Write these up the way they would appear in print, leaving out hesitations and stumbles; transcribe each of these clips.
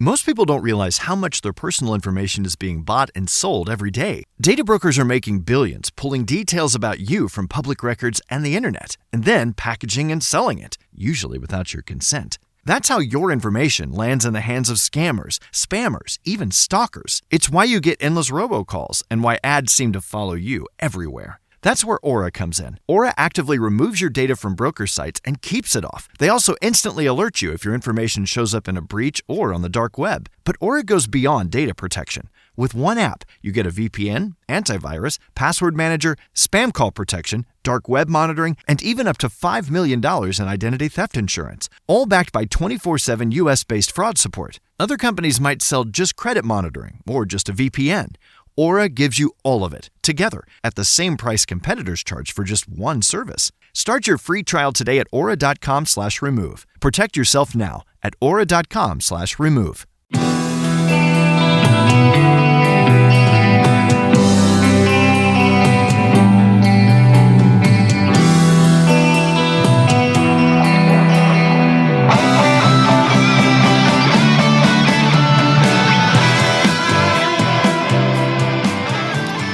Most people don't realize how much their personal information is being bought and sold every day. Data brokers are making billions, pulling details about you from public records and the internet, and then packaging and selling it, usually without your consent. That's how your information lands in the hands of scammers, spammers, even stalkers. It's why you get endless robocalls and why ads seem to follow you everywhere. That's where Aura comes in. Aura actively removes your data from broker sites and keeps it off. They also instantly alert you if your information shows up in a breach or on the dark web. But Aura goes beyond data protection. With one app, you get a VPN, antivirus, password manager, spam call protection, dark web monitoring, and even up to $5 million in identity theft insurance. All backed by 24/7 US-based fraud support. Other companies might sell just credit monitoring or just a VPN. Aura gives you all of it, together, at the same price competitors charge for just one service. Start your free trial today at aura.com/remove. Protect yourself now at aura.com/remove.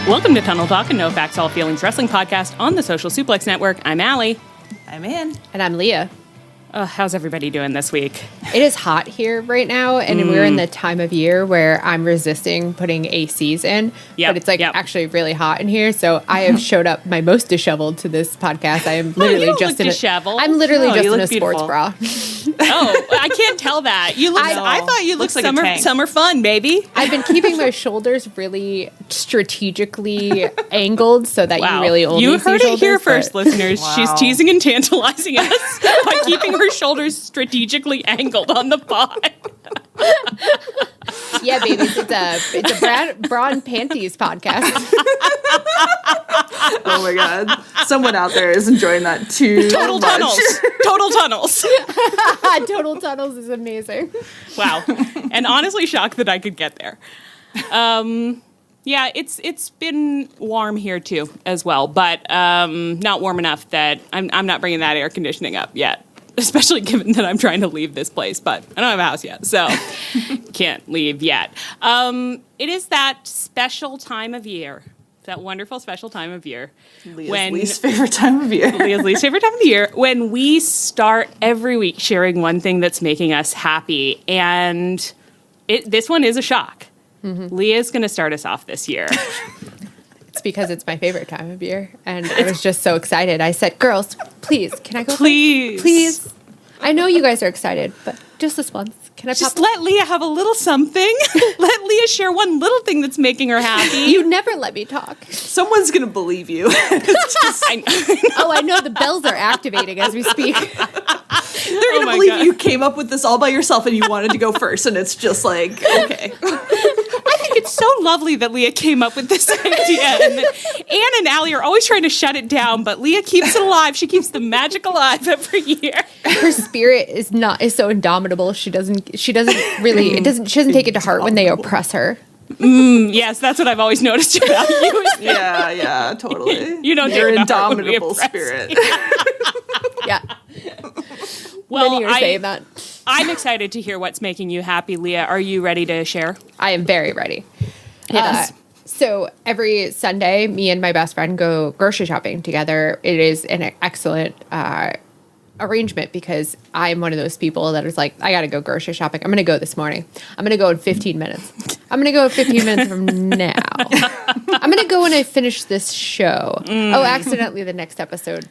Welcome to Tunnel Talk, a No Facts, All Feelings wrestling podcast on the Social Suplex Network. I'm Allie. I'm Ann. And I'm Leah. How's everybody doing this week? It is hot here right now, and we're in the time of year where I'm resisting putting ACs in. But it's actually really hot in here, so I have showed up my most disheveled to this podcast. I am literally just in disheveled. I'm literally just in a beautiful. sports bra. Oh, I can't tell that. You look. I thought you looked like summer fun, baby. I've been keeping my shoulders really strategically angled so that you really only You see heard it here first, but listeners. Wow. She's teasing and tantalizing us by keeping her shoulders strategically angled on the pod. Yeah, baby, it's a bra and panties podcast. Oh my god. Someone out there is enjoying that too Total much. tunnels. Total tunnels. Total Tunnels is amazing. Wow. And honestly shocked that I could get there. Yeah, it's been warm here too as well, but not warm enough that I'm not bringing that air conditioning up yet, especially given that I'm trying to leave this place, but I don't have a house yet, so can't leave yet. It is that special time of year, that wonderful special time of year. Leah's least favorite time of year. Leah's least favorite time of the year, when we start every week sharing one thing that's making us happy, and this one is a shock. Mm-hmm. Leah's going to start us off this year. It's because it's my favorite time of year, and I was just so excited. I said, girls, please, can I go? Please. Please. I know you guys are excited, but just this once. Can I Just pop? let Leah have a little something. Let Leah share one little thing that's making her happy. You never let me talk. Someone's gonna believe you. I know the bells are activating as we speak. They're gonna believe you came up with this all by yourself and you wanted to go first, and it's just like, okay. I think it's so lovely that Leah came up with this idea, and that Ann and Allie are always trying to shut it down, but Leah keeps it alive. She keeps the magic alive every year. Her spirit is so indomitable. She doesn't really she doesn't take it to heart when they oppress her. Yes, that's what I've always noticed about you. Yeah, totally. You don't Your take it to heart when we indomitable oppress. spirit. Yeah. Well, Many are saying that. I'm excited to hear what's making you happy, Leah. Are you ready to share? I am very ready. Yes. So every Sunday, me and my best friend go grocery shopping together. It is an excellent arrangement because I'm one of those people that is like, I got to go grocery shopping. I'm going to go this morning. I'm going to go in 15 minutes. I'm going to go 15 minutes from now. I'm going to go when I finish this show. Oh, accidentally, the next episode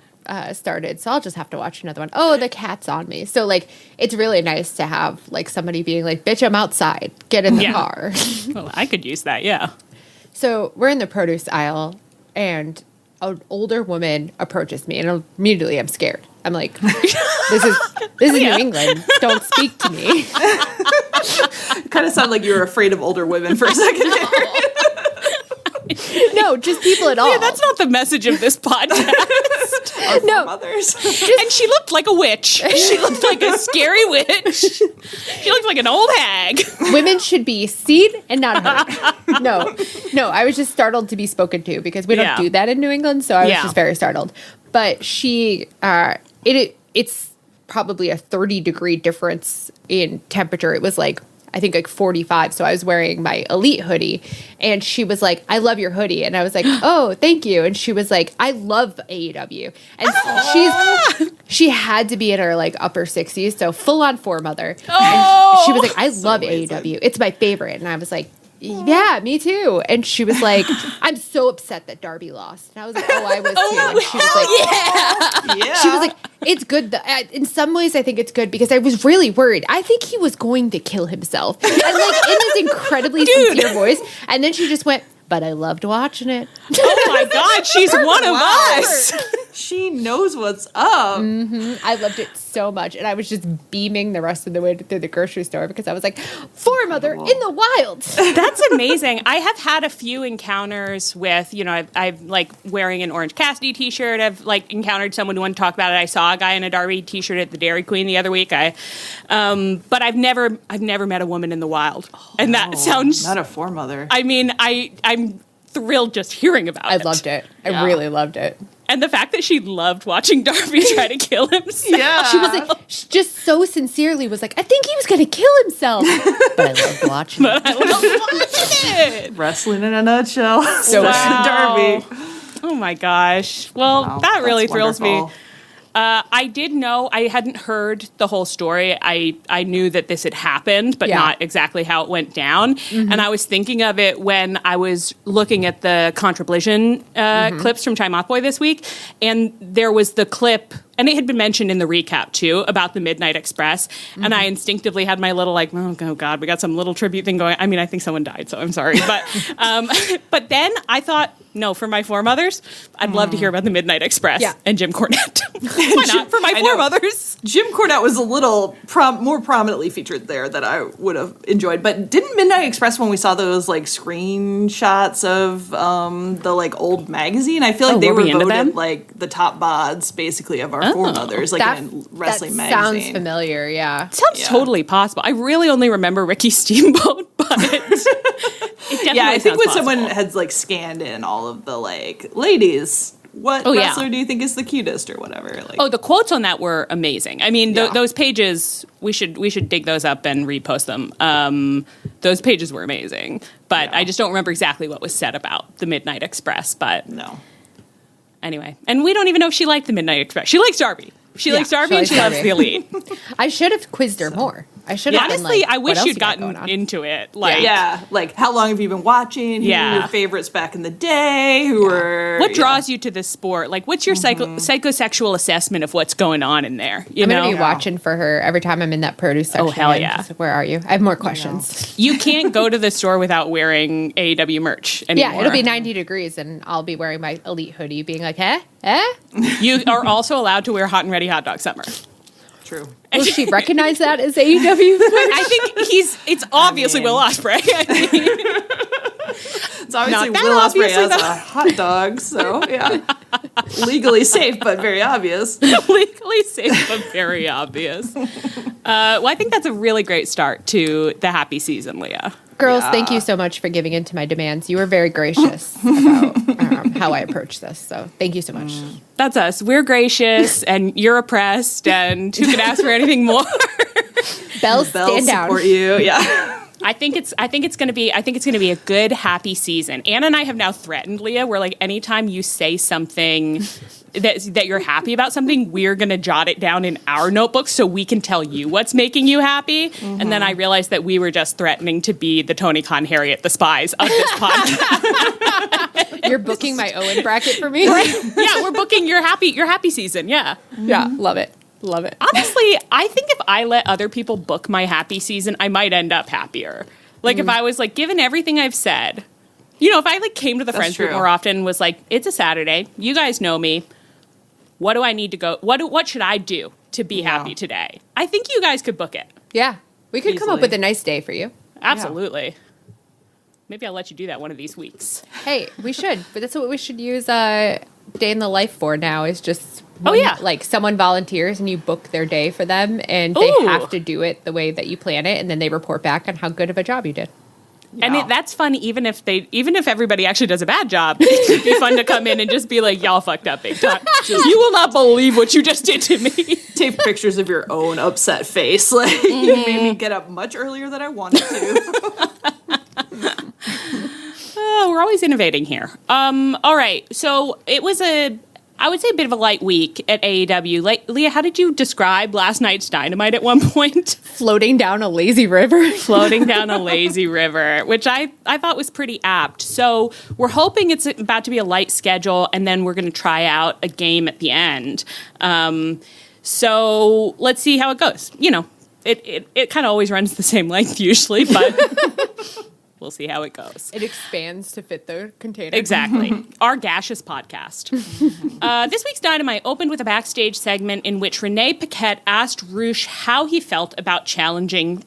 started, so I'll just have to watch another one. Oh, the cat's on me. So like, it's really nice to have like somebody being like, bitch, I'm outside, get in the car. Well, I could use that, yeah. So we're in the produce aisle, and an older woman approaches me, and immediately I'm scared. I'm like, this is New England. Don't speak to me. Kind of sound like you were afraid of older women for a second there. No, just people at all. Yeah, that's not the message of this podcast. No. Mothers. And she looked like a witch. She looked like a scary witch. She looked like an old hag. Women should be seen and not heard. No, I was just startled to be spoken to because we don't do that in New England, so I was just very startled. But she, it's probably a 30-degree difference in temperature. It was like I think like 45. So I was wearing my Elite hoodie, and she was like, "I love your hoodie," and I was like, "Oh, thank you." And she was like, "I love AEW," and she had to be in her like upper 60s, so full on foremother. And she was like, "I love AEW. It's my favorite," and I was like, "Yeah, me too." And she was like, "I'm so upset that Darby lost." And I was like, "Oh, I was too." And she was like, Yeah. She was like, "It's good. In some ways, I think it's good because I was really worried. I think he was going to kill himself." And like in this incredibly sincere voice. And then she just went, "But I loved watching it." Oh my God, she's one of us. She knows what's up. I loved it so much. And I was just beaming the rest of the way through the grocery store because I was like, "Foremother in the wild." That's amazing. I have had a few encounters with, I've like wearing an Orange Cassidy t-shirt. I've like encountered someone who wanted to talk about it. I saw a guy in a Darby t-shirt at the Dairy Queen the other week. But I've never met a woman in the wild. And that sounds Not a foremother. I mean, I'm thrilled just hearing about I it. loved it. I really loved it. And the fact that she loved watching Darby try to kill himself. Yeah. She was like, she just so sincerely was like, "I think he was going to kill himself." But I loved watching it. I love watching it. Wrestling in a nutshell. So Darby. Oh my gosh. Well, Wow, that really that's thrills wonderful. me. I did know, I hadn't heard the whole story. I knew that this had happened, but not exactly how it went down. And I was thinking of it when I was looking at the Contrablision clips from Time Off Boy this week. And there was the clip, and it had been mentioned in the recap too, about the Midnight Express. And I instinctively had my little like, oh God, we got some little tribute thing going. I mean, I think someone died, so I'm sorry. But then I thought, no, for my foremothers, I'd love to hear about the Midnight Express and Jim Cornette. Why not? For my foremothers. Jim Cornette was a little more prominently featured there that I would have enjoyed. But didn't Midnight Express, when we saw those like screenshots of the like old magazine, I feel like they were voted like the top bods basically of our foremothers, like in a wrestling magazine. Sounds familiar, yeah. Sounds totally possible. I really only remember Ricky Steamboat, but it definitely I think when sounds someone possible. had like scanned in all of the like ladies, what wrestler do you think is the cutest or whatever? Like, the quotes on that were amazing. I mean, those pages, we should dig those up and repost them. Those pages were amazing, but I just don't remember exactly what was said about the Midnight Express. But no. Anyway, and we don't even know if she liked the Midnight Express. She likes Darby. She likes Darby and she loves the Elite. I should have quizzed her more. I should have. Honestly, like, I wish what else you'd you got gotten going on? into it. Like, Like how long have you been watching? Who were your favorites back in the day? Who were what draws you to this sport? Like, what's your psychosexual assessment of what's going on in there? I'm going to be watching for her every time I'm in that produce section. Oh, hell yeah. Just, where are you? I have more questions. You can't go to the store without wearing AEW merch anymore. Yeah, it'll be 90 degrees and I'll be wearing my Elite hoodie being like, eh? You are also allowed to wear Hot and Ready Hot Dog Summer. True. Will she recognize that as AEW? I think it's obviously Will Ospreay. I mean, It's obviously Not that Will Ospreay obviously, as though. a hot dog, so yeah. Legally safe, but very obvious. legally safe, but very obvious. Well, I think that's a really great start to the happy season, Leah. Girls, thank you so much for giving in to my demands. You were very gracious about how I approach this, so thank you so much. That's us. We're gracious, and you're oppressed, and who could ask for anything more? Bells, stand down. Support you, yeah. I think it's gonna be a good, happy season. Anna and I have now threatened Leah. We're like, anytime you say something that you're happy about something, we're gonna jot it down in our notebooks so we can tell you what's making you happy. And then I realized that we were just threatening to be the Tony Khan, Harriet, the spies of this podcast. You're booking my Owen bracket for me? Yeah, we're booking your happy season. Yeah. Yeah, love it. Love it. Honestly, I think if I let other people book my happy season, I might end up happier. Like if I was like, given everything I've said, if I like came to the friends group more often and was like, it's a Saturday, you guys know me. What do I need to go? What should I do to be happy today? I think you guys could book it. Yeah, we could come up with a nice day for you. Absolutely. Maybe I'll let you do that one of these weeks. Hey, we should. But that's what we should use Day in the Life for now is just like someone volunteers and you book their day for them and they have to do it the way that you plan it and then they report back on how good of a job you did. And that's fun even if everybody actually does a bad job. It could be fun to come in and just be like, y'all fucked up big time. You will not believe what you just did to me. Take pictures of your own upset face. Like, you made me get up much earlier than I wanted to. We're always innovating here. All right. So it was I would say a bit of a light week at AEW. Leah, how did you describe last night's Dynamite at one point? Floating down a lazy river. Floating down a lazy river, which I thought was pretty apt. So we're hoping it's about to be a light schedule, and then we're going to try out a game at the end. So let's see how it goes. You know, it kind of always runs the same length usually, but... We'll see how it goes. It expands to fit the container. Exactly. Our gaseous podcast. This week's Dynamite opened with a backstage segment in which Renee Paquette asked Roosh how he felt about challenging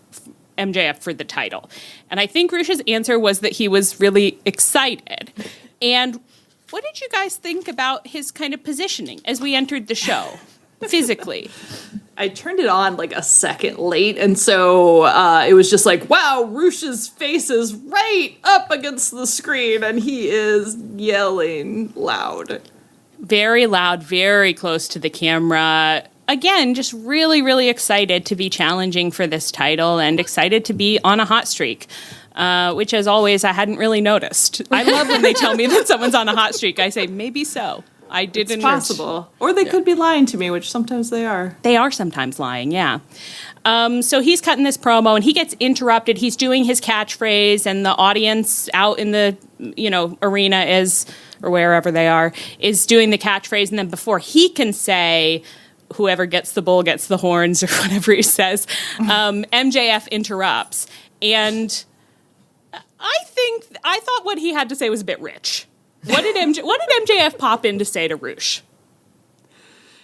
MJF for the title. And I think Roosh's answer was that he was really excited. And what did you guys think about his kind of positioning as we entered the show, physically? I turned it on like a second late, and so it was just like, wow, Roosh's face is right up against the screen, and he is yelling loud. Very loud, very close to the camera. Again, just really, really excited to be challenging for this title and excited to be on a hot streak. Which, as always, I hadn't really noticed. I love when they tell me that someone's on a hot streak. I say, maybe so. I didn't. It's possible. Or they could be lying to me, which sometimes they are. They are sometimes lying, yeah. So he's cutting this promo, and he gets interrupted. He's doing his catchphrase, and the audience out in the, arena or wherever they are, is doing the catchphrase. And then before he can say, whoever gets the bull gets the horns, or whatever he says, MJF interrupts. And I thought what he had to say was a bit rich. What did MJF pop in to say to Roosh?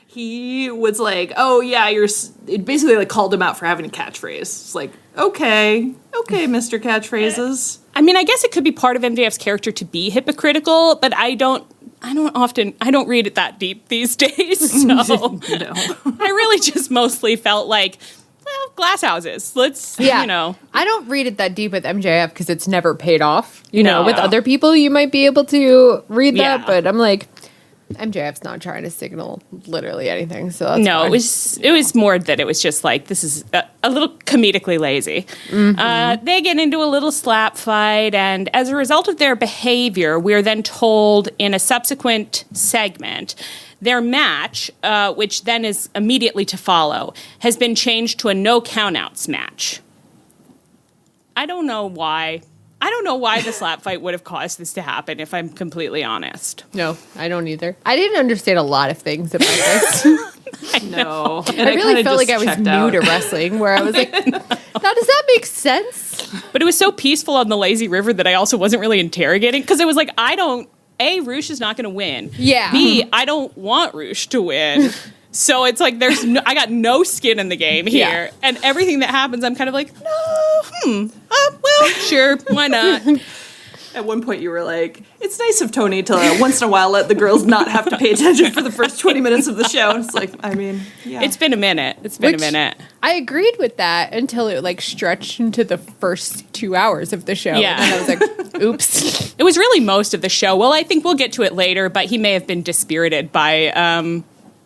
He was like, "Oh yeah, it basically like called him out for having a catchphrase." It's like, okay, Mr. Catchphrases. I mean, I guess it could be part of MJF's character to be hypocritical, but I don't read it that deep these days. So No. I really just mostly felt like, well, glass houses. Let's, I don't read it that deep with MJF because it's never paid off. No. With other people, you might be able to read that, Yeah. but I'm like, MJF's not trying to signal literally anything. So that's No, fine. it was more that it was just like, this is a little comedically lazy. Mm-hmm. They get into a little slap fight, and as a result of their behavior, we're then told in a subsequent segment, their match, which then is immediately to follow, has been changed to a no countouts match. I don't know why. I don't know why the slap fight would have caused this to happen, if I'm completely honest. No, I don't either. I didn't understand a lot of things about this. No, and I really felt like I was checked new out. to wrestling, where I was like, now does that make sense? But it was so peaceful on the lazy river that I also wasn't really interrogating, because it was like, A, Roosh is not going to win. Yeah. B, I don't want Roosh to win. So it's like I got no skin in the game here. Yeah. And everything that happens, I'm kind of like, well, sure, why not? At one point, you were like, "It's nice of Tony to once in a while let the girls not have to pay attention for the first 20 minutes of the show." And it's like, I mean, yeah, It's been a minute. I agreed with that until it like stretched into the first 2 hours of the show. Yeah. And then I was like, oops. It was really most of the show. Well, I think we'll get to it later, but he may have been dispirited by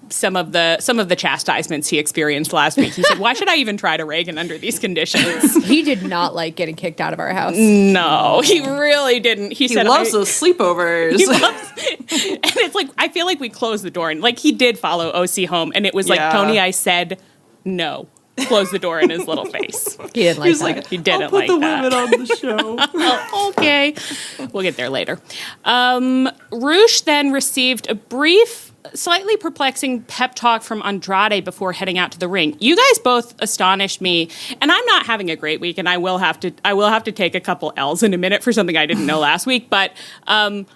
some of the chastisements he experienced last week. He said, "Why should I even try to Reagan under these conditions?" He did not like getting kicked out of our house. No, he really didn't. He said, loves those sleepovers. He loves it. And it's like, I feel like we closed the door, and like he did follow OC home, and it was like, Yeah. Tony, I said no. Close the door in his little face. He didn't like He's that. like, He didn't I'll put like the that. women on the show. Oh, okay. We'll get there later. Roosh then received a brief, slightly perplexing pep talk from Andrade before heading out to the ring. You guys both astonished me, and I'm not having a great week, and I will have to take a couple L's in a minute for something I didn't know last week, but I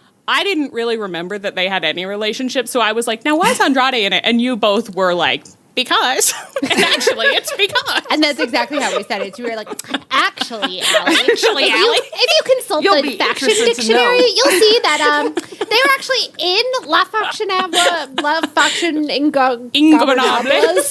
didn't really remember that they had any relationship, so I was like, now why is Andrade in it? And you both were like, because. And actually, it's because. And that's exactly how we said it. We were like, actually, Allie. Actually, Allie. If you consult You'll the be faction interested to dictionary, know. you'll see that they were actually in La Faction Ingobernables.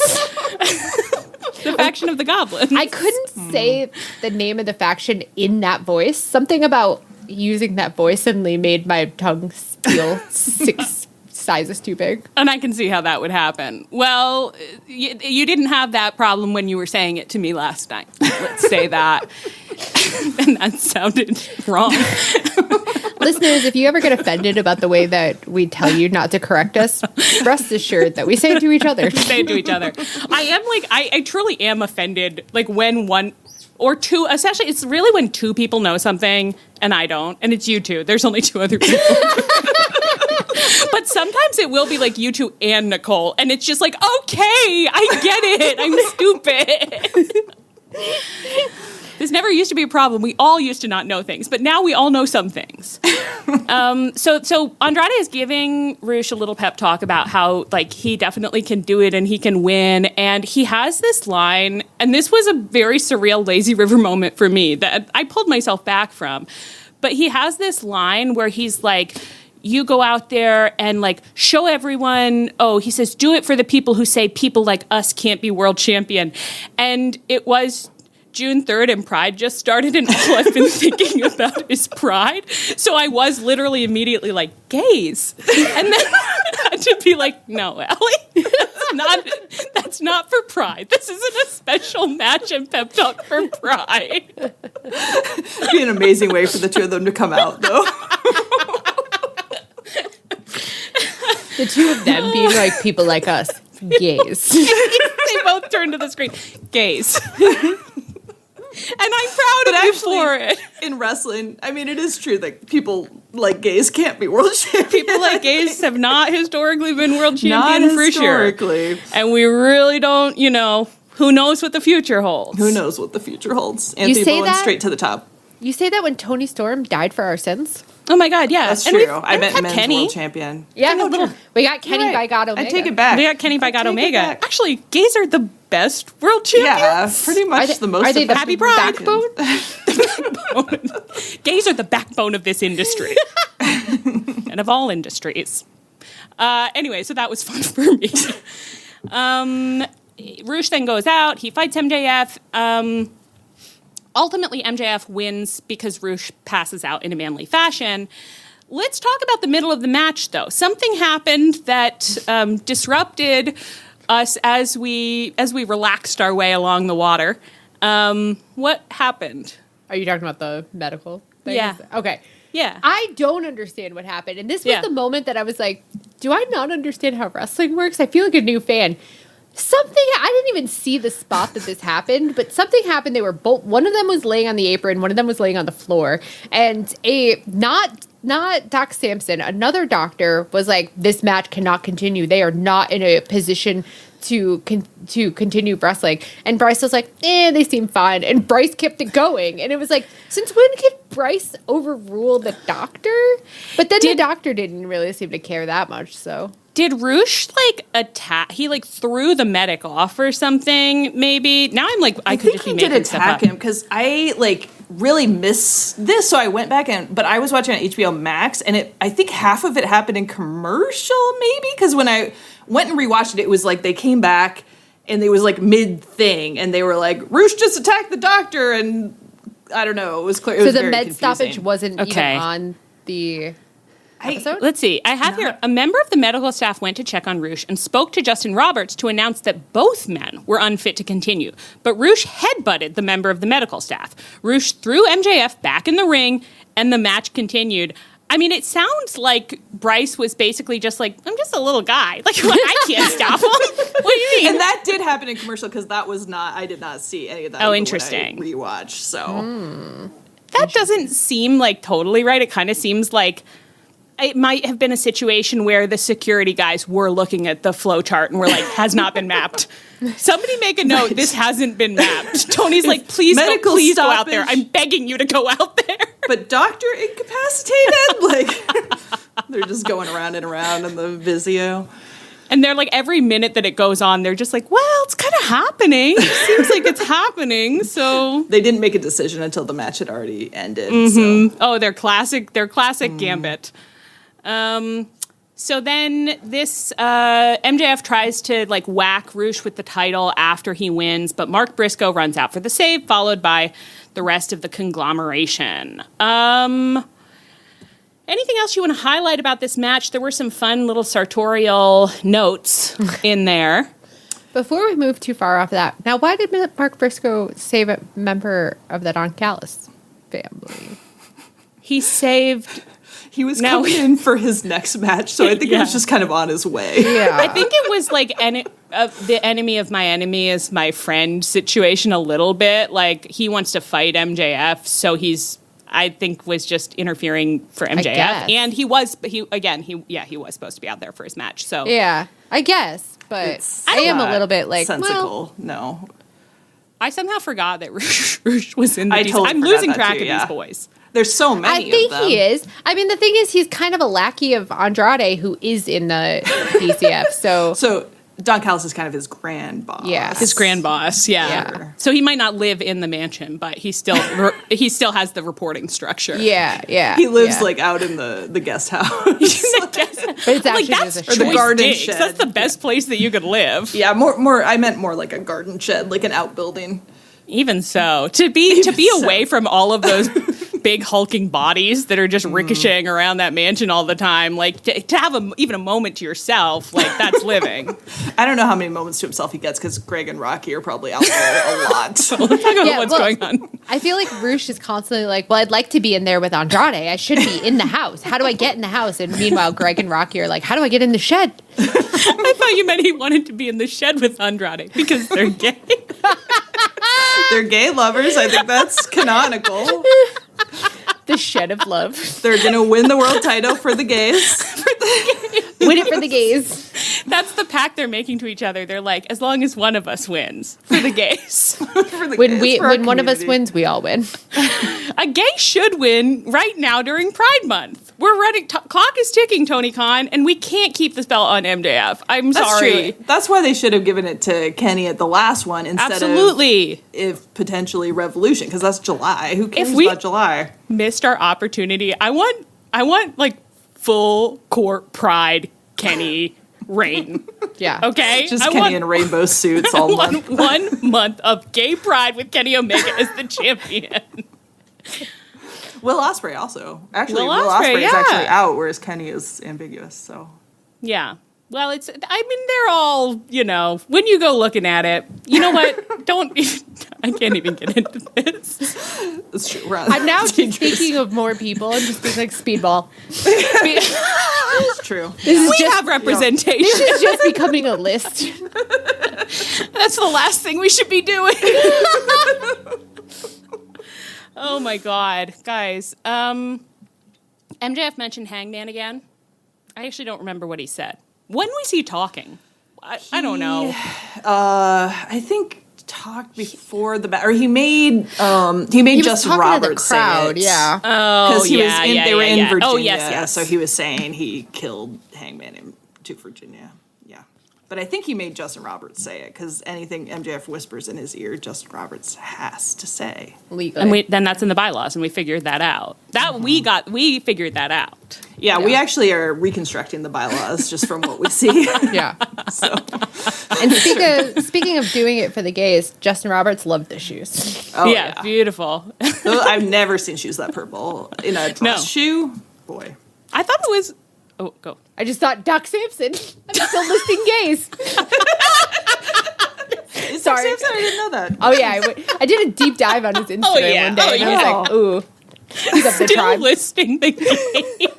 The faction of the goblins. I couldn't say the name of the faction in that voice, something about using that voice suddenly made my tongue feel 6 sizes too big. And I can see how that would happen. Well, you didn't have that problem when you were saying it to me last night. Let's say that. And that sounded wrong. Listeners, if you ever get offended about the way that we tell you not to correct us, rest assured that we say it to each other. We say it to each other. I truly am offended, like when one or two, especially it's really when 2 people know something and I don't, and it's you 2. There's only 2 other people. But sometimes it will be like you 2 and Nicole, and it's just like, okay, I get it. I'm stupid. This never used to be a problem. We all used to not know things, but now we all know some things. So Andrade is giving Rush a little pep talk about how like he definitely can do it and he can win. And he has this line, and this was a very surreal Lazy River moment for me that I pulled myself back from. But he has this line where he's like, you go out there and like show everyone, he says, do it for the people who say people like us can't be world champion. And it was June 3rd and Pride just started, and all I've been thinking about is Pride. So I was literally immediately like, gays. And then I had to be like, no, Allie, that's not for Pride. This isn't a special match and pep talk for Pride. It'd be an amazing way for the 2 of them to come out, though. The 2 of them being like people like us, gays. They both turned to the screen, gays. And I'm proud of you for it. In wrestling, I mean, it is true that people like gays can't be world champions. People like gays have not historically been world champion Not for historically. sure. And we really don't, who knows what the future holds. Who knows what the future holds. Anthony say Bowen that? straight to the top. You say that when Tony Storm died for our sins? Oh my God, yeah. That's and true. I and meant we've men's had Kenny. world champion. Yeah, we got Kenny Right. by God Omega. I take it back. We got Kenny by I God take it Omega. back. Actually, gays are the best world champions. Yeah, pretty much the most Are they the Happy Pride. backbone? Gays are the backbone of this industry. And of all industries. Anyway, so that was fun for me. Rush then goes out. He fights MJF. Ultimately, MJF wins because Rush passes out in a manly fashion. Let's talk about the middle of the match, though. Something happened that disrupted us as we relaxed our way along the water. What happened? Are you talking about the medical thing? Yeah. Okay. Yeah. I don't understand what happened. And this was Yeah. the moment that I was like, do I not understand how wrestling works? I feel like a new fan. I didn't even see the spot that this happened, but something happened. They were both, one of them was laying on the apron, one of them was laying on the floor, and not Doc Sampson, another doctor was like, this match cannot continue. They are not in a position to continue wrestling. And Bryce was like, they seem fine. And Bryce kept it going. And it was like, since when could Bryce overrule the doctor? But then the doctor didn't really seem to care that much, so. Did Rush attack? He threw the medic off or something. Maybe now I'm like I could think just be he making did stuff attack up. him because I really miss this, so I went back but I was watching on HBO Max, and I think half of it happened in commercial, maybe because when I went and rewatched it, it was like they came back and they was like mid thing, and they were like, Rush just attacked the doctor, and I don't know, it was clear. It was the very med confusing. stoppage wasn't Okay. even on the episode? Let's see. I have here, a member of the medical staff went to check on Rush and spoke to Justin Roberts to announce that both men were unfit to continue. But Rush headbutted the member of the medical staff. Rush threw MJF back in the ring, and the match continued. I mean, it sounds like Bryce was basically just like, I'm just a little guy. Like, I can't stop him. What do you mean? And that did happen in commercial because I did not see any of that. Oh, even interesting. When I rewatch, so. That doesn't seem like totally right. It kind of seems like it might have been a situation where the security guys were looking at the flow chart and were like, has not been mapped. Somebody make a note, this hasn't been mapped. Tony's like, please go out there. I'm begging you to go out there. But doctor incapacitated? They're just going around and around in the Vizio. And they're like, every minute that it goes on, they're just like, well, it's kind of happening. It seems like it's happening. So They didn't make a decision until the match had already ended. Mm-hmm. So. Oh, their classic gambit. So then this MJF tries to like whack Roosh with the title after he wins, but Mark Briscoe runs out for the save, followed by the rest of the conglomeration. Anything else you want to highlight about this match? There were some fun little sartorial notes in there. Before we move too far off that, now why did Mark Briscoe save a member of the Don Callis family? He saved... He was coming in for his next match, so I think he was just kind of on his way. Yeah. I think it was like the enemy of my enemy is my friend situation a little bit. Like, he wants to fight MJF, so I think was just interfering for MJF. And he was supposed to be out there for his match. So yeah, I guess, but I am a little bit like sensical. No, I somehow forgot that Roosh was in the I'm forgot losing that track too, of these boys. There's so many I think of them. he is. I mean, the thing is, he's kind of a lackey of Andrade, who is in the DCF. So Don Callis is kind of his grand boss. Yeah. His grand boss, yeah. So he might not live in the mansion, but he still has the reporting structure. Yeah. He lives like out in the guest house. But it's actually that's just a or the choice garden digs. shed. That's the best place that you could live. Yeah, more. I meant more like a garden shed, like an outbuilding. Even so, to be away from all of those big hulking bodies that are just ricocheting around that mansion all the time, like to have even a moment to yourself, like that's living. I don't know how many moments to himself he gets because Greg and Rocky are probably out there a lot. Let's talk about what's going on. I feel like Roosh is constantly like, well, I'd like to be in there with Andrade. I should be in the house. How do I get in the house? And meanwhile, Greg and Rocky are like, how do I get in the shed? I thought you meant he wanted to be in the shed with Andrade because they're gay. They're gay lovers. I think that's canonical. The shed of love. They're going to win the world title for the gays. Win it for the gays. That's the pact they're making to each other. They're like, as long as one of us wins for the gays. When one of us wins, we all win. A gay should win right now during Pride Month. We're ready. Clock is ticking, Tony Khan, and we can't keep this belt on MJF. I'm sorry. True. That's why they should have given it to Kenny at the last one instead of if potentially Revolution, because that's July. Who cares about July? Missed our opportunity. I want like full court Pride Kenny reign. Yeah. Okay? Just Kenny in rainbow suits all month. 1 month of gay pride with Kenny Omega as the champion. Will Ospreay also. Actually, Will Will Ospreay, Ospreay is actually out, whereas Kenny is ambiguous, so. Yeah. Well, they're all, when you go looking at it, you know what? I can't even get into this. It's true. I'm now just thinking of more people and just being like Speedball. It's true. We have representation. This is just becoming a list. That's the last thing we should be doing. Oh my God. Guys, MJF mentioned Hangman again. I actually don't remember what he said. When was he talking? I don't know. I think talked before the match, or he made Justin Roberts to the crowd, say it. yeah. Oh, Because they were in Virginia, oh, yes. so he was saying he killed Hangman to Virginia. Yeah. But I think he made Justin Roberts say it, because anything MJF whispers in his ear, Justin Roberts has to say. Legally. And then that's in the bylaws, and we figured that out. We figured that out. Yeah, we actually are reconstructing the bylaws just from what we see. Yeah. So. And speaking of doing it for the gays, Justin Roberts loved the shoes. Oh, yeah, beautiful. I've never seen shoes that purple in a dress shoe. Boy. I thought it was... Oh, go. I just thought Doc Samson. I'm still listing gays. Sorry. Samson, I didn't know that. Oh, yeah. I did a deep dive on his Instagram one day, and I was like, ooh. He's up the Still tribe. listing the gays.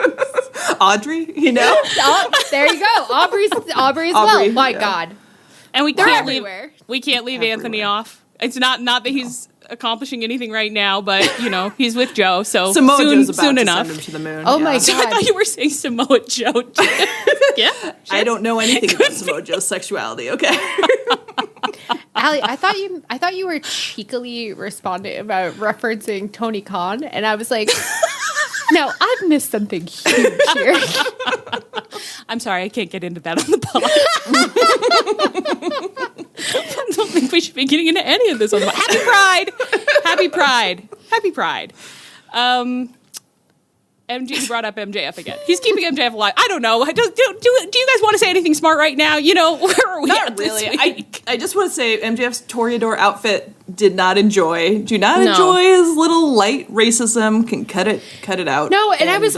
Audrey, Oh, there you go. Aubrey as well. My God. And we They're can't everywhere. leave Anthony off. It's not that he's accomplishing anything right now, but he's with Joe, so Samoa Joe's about soon to enough. send him to the moon. Oh my So I God. thought you were saying Samoa Joe. Yeah. I don't know anything about Samoa Joe's sexuality. Okay. Allie, I thought you were cheekily responding about referencing Tony Khan, and I was like, no, I've missed something huge here. I'm sorry, I can't get into that on the pod. I don't think we should be getting into any of this on the pod. Happy Pride! Happy Pride! Happy Pride! MJ brought up MJF again. He's keeping MJF alive. I don't know. Do you guys want to say anything smart right now? You know, where are we Not at really. this week? I just want to say MJF's Toreador outfit do not enjoy his little light racism. Can cut it out. No, and I was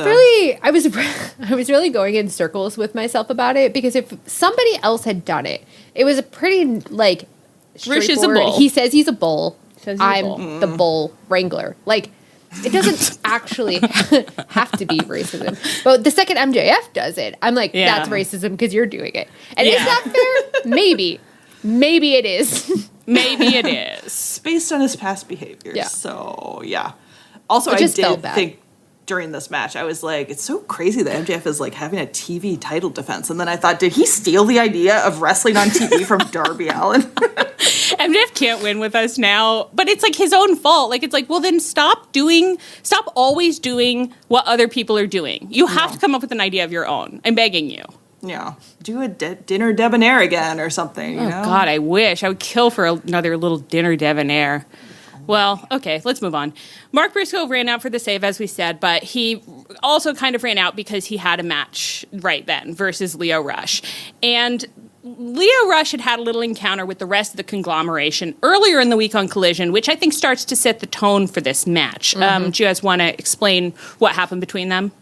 really going in circles with myself about it, because if somebody else had done it, it was a pretty like Rish is a bull. He says he's a bull. I'm the bull wrangler. Like, it doesn't actually have to be racism. But the second MJF does it, I'm like, that's racism because you're doing it. And is that fair? Maybe. Maybe it is. Maybe it is. It's based on his past behavior. Yeah. So, yeah. Also, I just did felt bad. think during this match, I was like, it's so crazy that MJF is like having a TV title defense. And then I thought, did he steal the idea of wrestling on TV from Darby Allin? MJF can't win with us now, but it's like his own fault. Like, it's like, well, then stop always doing what other people are doing. You have to come up with an idea of your own. I'm begging you. Yeah. Do a dinner debonair again or something, you know? God, I wish. I would kill for another little dinner debonair. Well, okay, let's move on. Mark Briscoe ran out for the save, as we said, but he also kind of ran out because he had a match right then versus Lio Rush. And Lio Rush had a little encounter with the rest of the conglomeration earlier in the week on Collision, which I think starts to set the tone for this match. Do you guys want to explain what happened between them?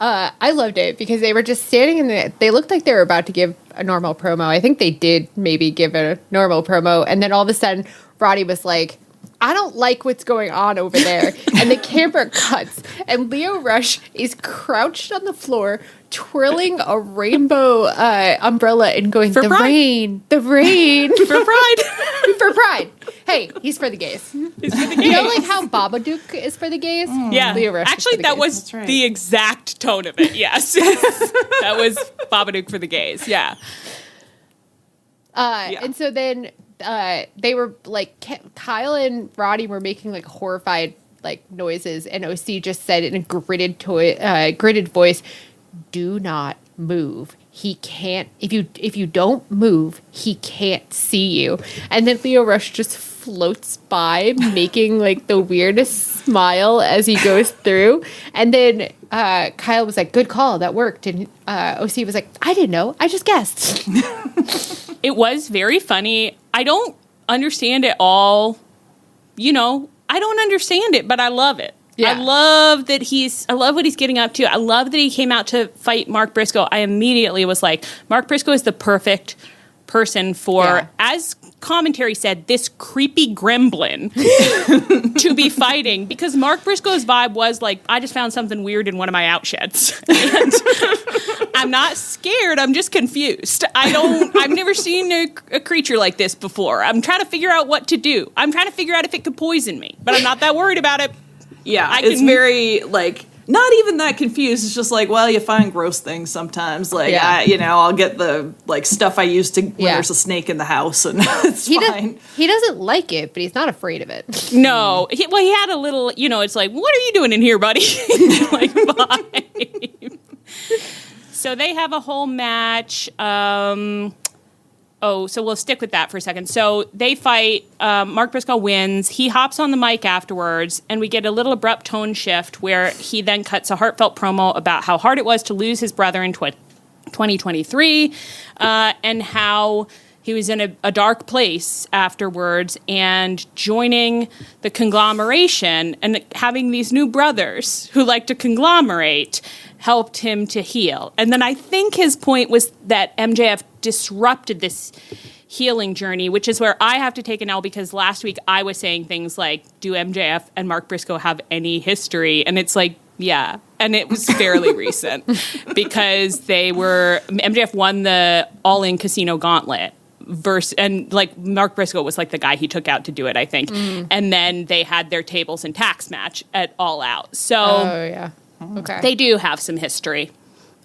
I loved it because they were just standing they looked like they were about to give a normal promo. I think they did maybe give a normal promo. And then all of a sudden, Roddy was like, I don't like what's going on over there. And the camera cuts, and Lio Rush is crouched on the floor, twirling a rainbow umbrella and going, the rain. For Pride. For Pride. Hey, he's for the gays. He's for the gays. You know, like how Babadook is for the gays? Yeah. Lio Rush Actually, is for the that gays. was the exact tone of it, yes. That was Babadook for the gays, yeah. And so then they were like, Kyle and Roddy were making like horrified like noises, and OC just said in a gritted voice, "Do not move. He can't. If you don't move, he can't see you." And then Lio Rush just floats by, making like the weirdest smile as he goes through. And then Kyle was like, "Good call. That worked." And OC was like, "I didn't know. I just guessed." It was very funny. I don't understand it all. You know, I don't understand it, but I love it. Yeah. I love what he's getting up to. I love that he came out to fight Mark Briscoe. I immediately was like, Mark Briscoe is the perfect person for, as commentary said, this creepy gremlin to be fighting, because Mark Briscoe's vibe was like, I just found something weird in one of my outsheds. And I'm not scared, I'm just confused. I've never seen a creature like this before. I'm trying to figure out what to do. I'm trying to figure out if it could poison me, but I'm not that worried about it. Yeah, it's very, like, not even that confused. It's just like, well, you find gross things sometimes. Like, I'll get the, like, stuff I use to when there's a snake in the house, and it's fine. He doesn't like it, but he's not afraid of it. No. He had a little, it's like, what are you doing in here, buddy? Like, vibe. So they have a whole match. So we'll stick with that for a second. So they fight. Mark Briscoe wins. He hops on the mic afterwards, and we get a little abrupt tone shift where he then cuts a heartfelt promo about how hard it was to lose his brother in 2023, and how he was in a dark place afterwards, and joining the conglomeration and having these new brothers who like to conglomerate helped him to heal. And then I think his point was that MJF disrupted this healing journey, which is where I have to take an L, because last week I was saying things like, do MJF and Mark Briscoe have any history? And it's like, yeah. And it was fairly recent, because MJF won the All-In Casino Gauntlet. And like Mark Briscoe was like the guy he took out to do it, I think. And then they had their tables and tax match at All Out. So okay, they do have some history.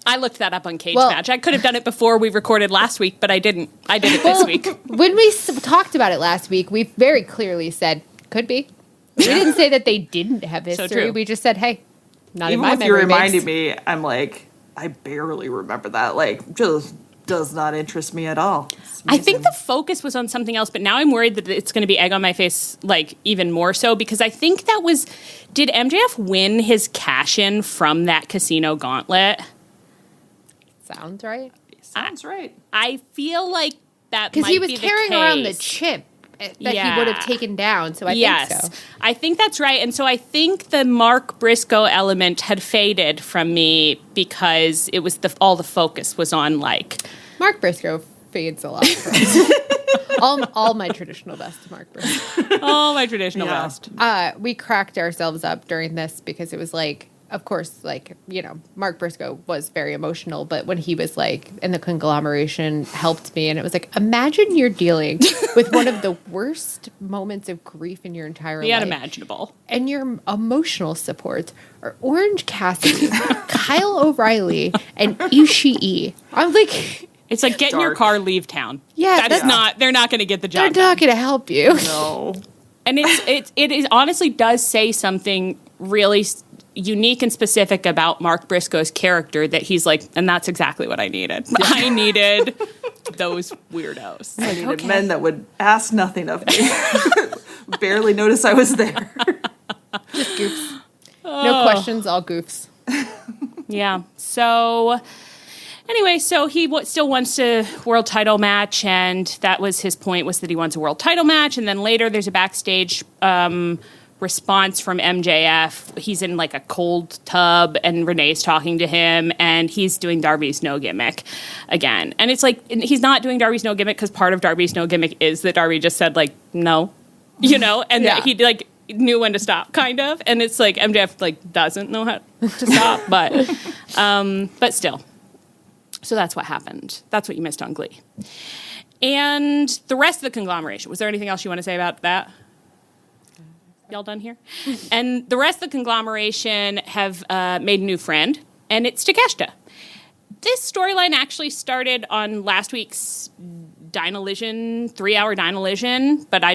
I looked that up on Cage Match. I could have done it before we recorded last week, but I didn't. I did it this week. When we talked about it last week, we very clearly said, could be. We didn't say that they didn't have history. So true. We just said, hey, not even in my if you memory reminded banks. me, I'm like, I barely remember that. Like, just does not interest me at all. I think the focus was on something else, but now I'm worried that it's going to be egg on my face, like, even more so, because I think that was... Did MJF win his cash-in from that casino gauntlet? Sounds right. Sounds right. I feel like that might Because he was be the carrying case. around the chip that he would have taken down, so I think so. I think that's right. And so I think the Mark Briscoe element had faded from me because it was all the focus was on, like... Mark Briscoe fades a lot for us. all my traditional best to Mark Briscoe. All my traditional best. We cracked ourselves up during this because it was like, of course, like, you know, Mark Briscoe was very emotional, but when he was like in the conglomeration helped me, and it was like, imagine you're dealing with one of the worst moments of grief in your entire life. Unimaginable. And your emotional support are Orange Cassidy, Kyle O'Reilly, and Ishii. I'm like... It's like, get in your car, leave town. Yeah. They're not going to get the job They're not going to help you. No. And it honestly does say something really unique and specific about Mark Briscoe's character that he's like, and that's exactly what I needed. I needed those weirdos. I needed men that would ask nothing of me. Barely notice I was there. Just goofs. No questions, all goofs. Yeah. So... Anyway, so he still wants a world title match, and that was his point, was that he wants a world title match. And then later there's a backstage response from MJF. He's in like a cold tub, and Renee's talking to him, and he's doing Darby's no gimmick again. And it's like, he's not doing Darby's no gimmick because part of Darby's no gimmick is that Darby just said, like, no, you know, and that he, like, knew when to stop, kind of. And it's like MJF, like, doesn't know how to stop, but still. So that's what happened. That's what you missed on Glee. And the rest of the conglomeration. Was there anything else you want to say about that? Y'all done here? And the rest of the conglomeration have made a new friend, and it's Takeshita. This storyline actually started on last week's Dynalision, 3-hour Dynalision, but I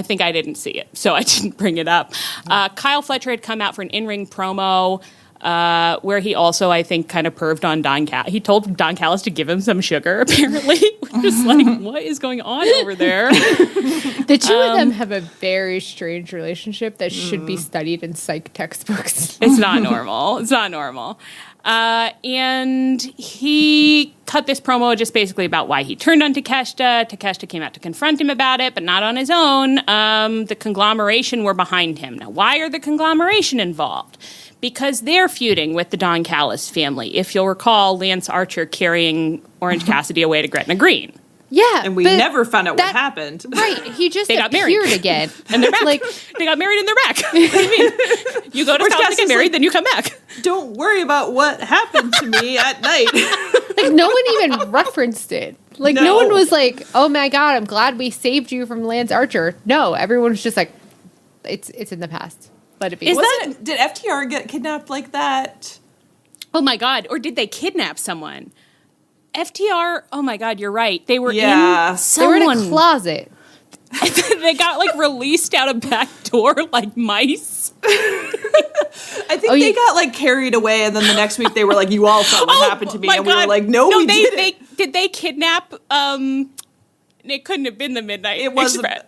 think I didn't see it, so I didn't bring it up. Kyle Fletcher had come out for an in-ring promo, where he also, I think, kind of perved on Don Callis. He told Don Callis to give him some sugar, apparently. Just like, what is going on over there? The two of them have a very strange relationship that should be studied in psych textbooks. It's not normal. It's not normal. And he cut this promo just basically about why he turned on Takeshita. Takeshita came out to confront him about it, but not on his own. The conglomeration were behind him. Now, why are the conglomeration involved? Because they're feuding with the Don Callis family. If you'll recall, Lance Archer carrying Orange Cassidy away to Gretna Green. Yeah, and we never found out what happened. Right, he just they got married again. And they're back. Like, they got married and they're back. What do you mean? You go to South to get married, like, then you come back. Don't worry about what happened to me at night. Like, no one even referenced it. Like, no one was like, oh my God, I'm glad we saved you from Lance Archer. No, everyone was just like, it's in the past. Let it be. Did FTR get kidnapped like that? Oh my God. Or did they kidnap someone? FTR, oh my God, you're right. They were in They were in a closet. They got, like, released out a back door like mice. I think they got, like, carried away, and then the next week they were like, you all saw what happened to me. And we were like, no, we didn't. Did they kidnap, it couldn't have been the Midnight Express.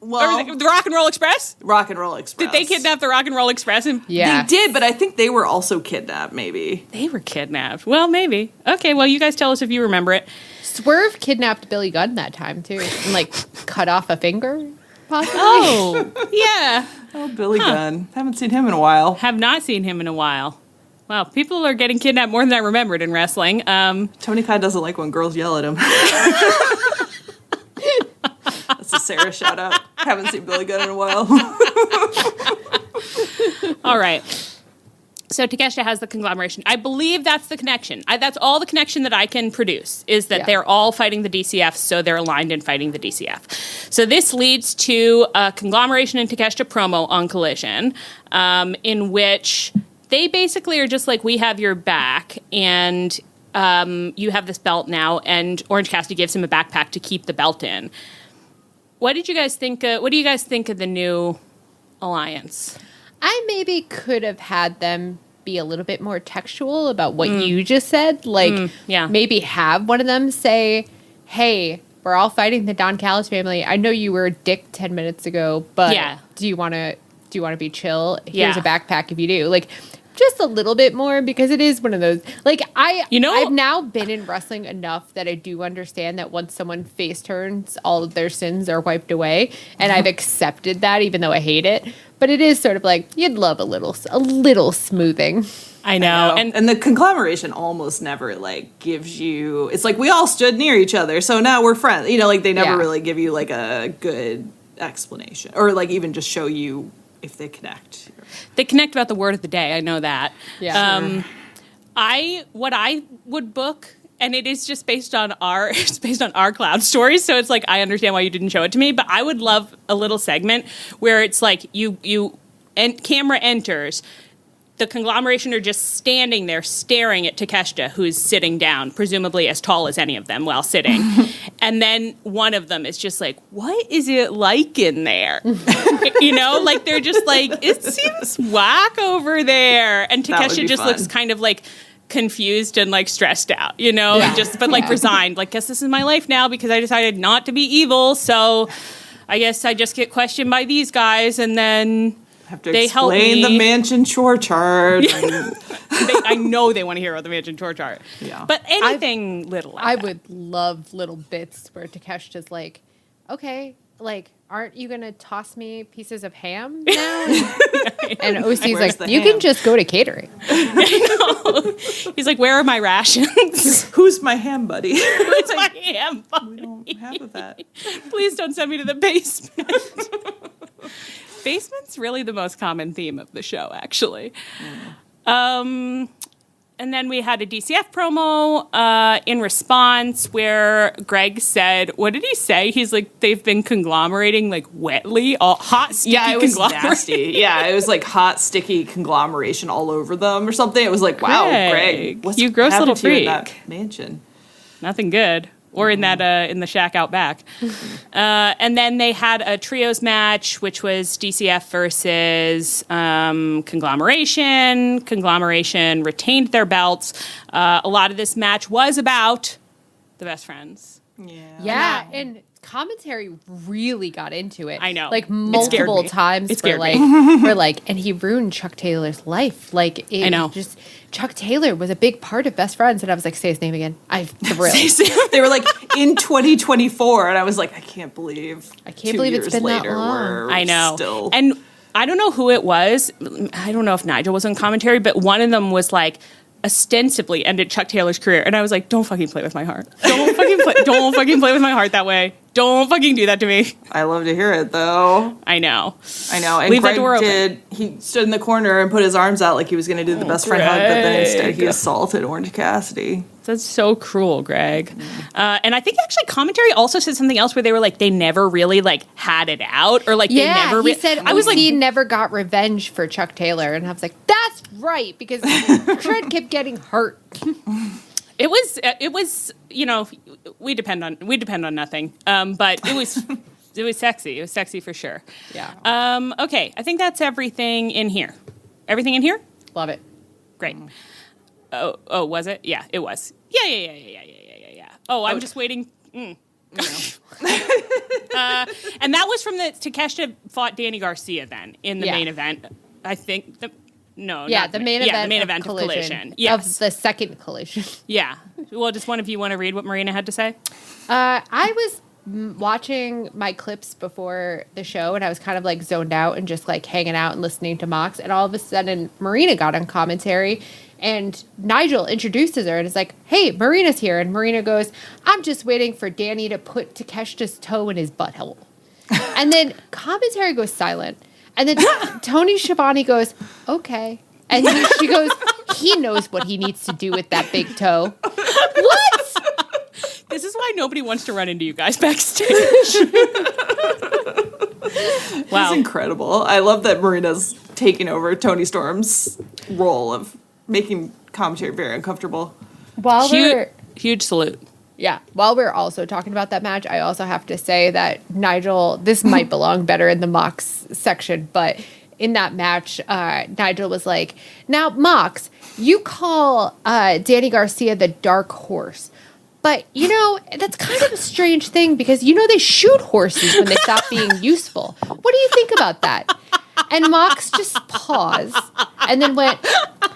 Well, or the Rock and Roll Express? Rock and Roll Express. Did they kidnap the Rock and Roll Express? Yeah. They did, but I think they were also kidnapped, maybe. They were kidnapped. Well, maybe. Okay, well, you guys tell us if you remember it. Swerve kidnapped Billy Gunn that time, too. And, like, cut off a finger, possibly. Oh, yeah. Oh, Billy Gunn. Haven't seen him in a while. Have not seen him in a while. Wow, people are getting kidnapped more than I remembered in wrestling. Tony Khan doesn't like when girls yell at him. That's a Sarah shout out. Haven't seen Billy Gunn in a while. All right. So Takeshita has the conglomeration. I believe that's the connection. That's all the connection that I can produce, is that they're all fighting the DCF, so they're aligned in fighting the DCF. So this leads to a conglomeration and Takeshita promo on Collision, in which they basically are just like, we have your back, and you have this belt now, and Orange Cassidy gives him a backpack to keep the belt in. What do you guys think of the new alliance? I maybe could have had them be a little bit more textual about what you just said. Like, maybe have one of them say, hey, we're all fighting the Don Callis family. I know you were a dick 10 minutes ago, but do you want to be chill? Here's a backpack if you do. Like, just a little bit more, because it is one of those, like, I've now been in wrestling enough that I do understand that once someone face turns, all of their sins are wiped away, and I've accepted that, even though I hate it. But it is sort of like, you'd love a little smoothing. I know. And the conglomeration almost never, like, gives you, it's like, we all stood near each other, so now we're friends. You know, like, they never really give you, like, a good explanation, or, like, even just show you if they connect. They connect about the word of the day. I know that. Yeah. What I would book, and it is just based on our cloud stories, so it's like, I understand why you didn't show it to me, but I would love a little segment where it's like camera enters, the conglomeration are just standing there staring at Takeshita, who's sitting down, presumably as tall as any of them while sitting. And then one of them is just like, what is it like in there? You know, like, they're just like, it seems whack over there. And Takeshita just looks kind of like confused and like stressed out, you know, but like resigned. Like, guess this is my life now because I decided not to be evil. So I guess I just get questioned by these guys, and then have to explain the mansion chore chart. I know they want to hear about the mansion chore chart. Yeah. But anything little like I that. would love little bits where Takeshita's like, okay, like, aren't you going to toss me pieces of ham now? And OC's like, you can just go to catering. He's like, where are my rations? Who's my ham buddy? Who's my ham buddy? We don't have that. Please don't send me to the basement. Basement's really the most common theme of the show, actually. And then we had a DCF promo in response where Greg said, what did he say? He's like, they've been conglomerating like wetly, all hot, sticky conglomeration. Nasty. Yeah, it was like hot, sticky conglomeration all over them or something. It was like, wow, Greg, what's you gross little happened to you in freak. that mansion? Nothing good. Or in that in the shack out back. And then they had a trios match, which was DCF versus Conglomeration. Conglomeration retained their belts. A lot of this match was about the best friends. Yeah, and commentary really got into it. I know. Like, multiple times for like, and he ruined Chuck Taylor's life. Like, I know. Just, Chuck Taylor was a big part of Best Friends, and I was like, say his name again. I'm thrilled. They were like, in 2024, and I was like, I can't believe it's been that long. I know. Still. And I don't know who it was. I don't know if Nigel was on commentary, but one of them was like, ostensibly ended Chuck Taylor's career, and I was like, don't fucking play with my heart. Don't fucking play with my heart that way. Don't fucking do that to me. I love to hear it, though. I know. And leave Greg that door open. He stood in the corner and put his arms out like he was going to do the best friend hug, but then instead he assaulted Orange Cassidy. That's so cruel, Greg. And I think actually commentary also said something else where they were like, they never really like had it out, or like they never. He said I was like, he never got revenge for Chuck Taylor, and I was like, that's right, because Trent kept getting hurt. It was, you know, we depend on nothing. But it was sexy. It was sexy for sure. Yeah. Okay. I think that's everything in here. Everything in here? Love it. Great. Oh, was it? Yeah, it was. Yeah. Oh, I'm just waiting. And that was from the Takeshita fought Danny Garcia then in the main event. I think the main event of Collision. Yes. Of the second Collision. Yeah. Well, does one of you want to read what Marina had to say? I was watching my clips before the show, and I was kind of like zoned out and just like hanging out and listening to Mox, and all of a sudden Marina got on commentary, and Nigel introduces her and is like, hey, Marina's here. And Marina goes, I'm just waiting for Danny to put Takeshita's toe in his butthole. And then commentary goes silent. And then Tony Schiavone goes, okay. And she goes, he knows what he needs to do with that big toe. What? This is why nobody wants to run into you guys backstage. Wow. It's incredible. I love that Marina's taking over Tony Storm's role of making commentary very uncomfortable. Huge salute. Yeah. While we're also talking about that match, I also have to say that Nigel, this might belong better in the Mox section, but in that match, Nigel was like, now, Mox, you call Danny Garcia the dark horse. But, that's kind of a strange thing because, they shoot horses when they stop being useful. What do you think about that? And Mox just paused and then went,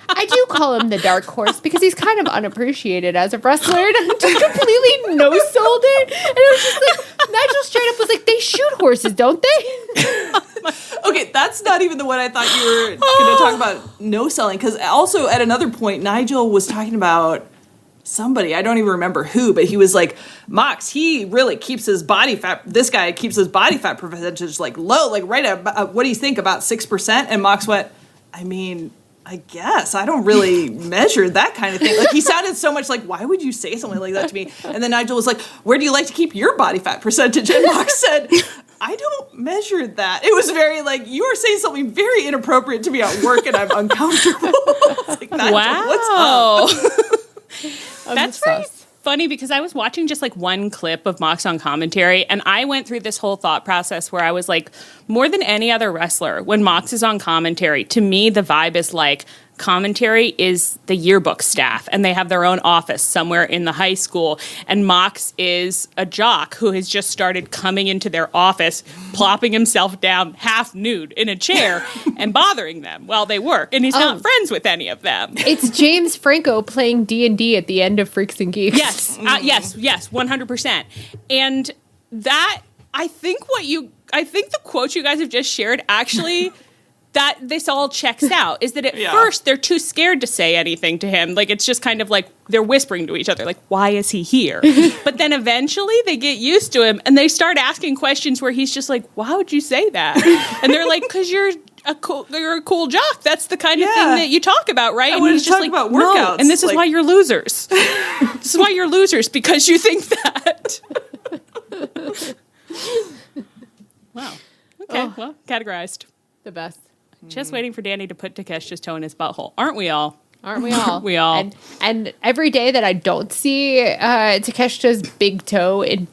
I do call him the dark horse because he's kind of unappreciated as a wrestler. And I just completely no-sold it. And it was just like, Nigel straight up was like, they shoot horses, don't they? Okay, that's not even the one I thought you were going to talk about no-selling. Because also at another point, Nigel was talking about somebody, I don't even remember who, but he was like, Mox, he really keeps his body fat, this guy keeps his body fat percentage like low, like right at, what do you think, about 6%? And Mox went, I mean, I guess I don't really measure that kind of thing. Like he sounded so much like, why would you say something like that to me? And then Nigel was like, where do you like to keep your body fat percentage? And Mox said, I don't measure that. It was very like, you are saying something very inappropriate to me at work and I'm uncomfortable. Like, wow. What's up? That's very funny because I was watching just like one clip of Mox on commentary and I went through this whole thought process where I was like, more than any other wrestler, when Mox is on commentary, to me, the vibe is like, commentary is the yearbook staff and they have their own office somewhere in the high school. And Mox is a jock who has just started coming into their office, plopping himself down half nude in a chair and bothering them while they work. And he's not friends with any of them. It's James Franco playing D&D at the end of Freaks and Geeks. Yes, yes, 100%. And that, I think the quote you guys have just shared actually that this all checks out is that at first they're too scared to say anything to him. Like, it's just kind of like they're whispering to each other, like, why is he here? But then eventually they get used to him and they start asking questions where he's just like, why would you say that? And they're like, because you're a cool jock. That's the kind of thing that you talk about, right? And he's just like, about workouts. No, and this is why you're losers. This is why you're losers, because you think that. Wow. Okay, well, categorized. The best. Just waiting for Danny to put Takeshita's toe in his butthole. Aren't we all? Aren't we all? We all. And every day that I don't see Takeshita's big toe in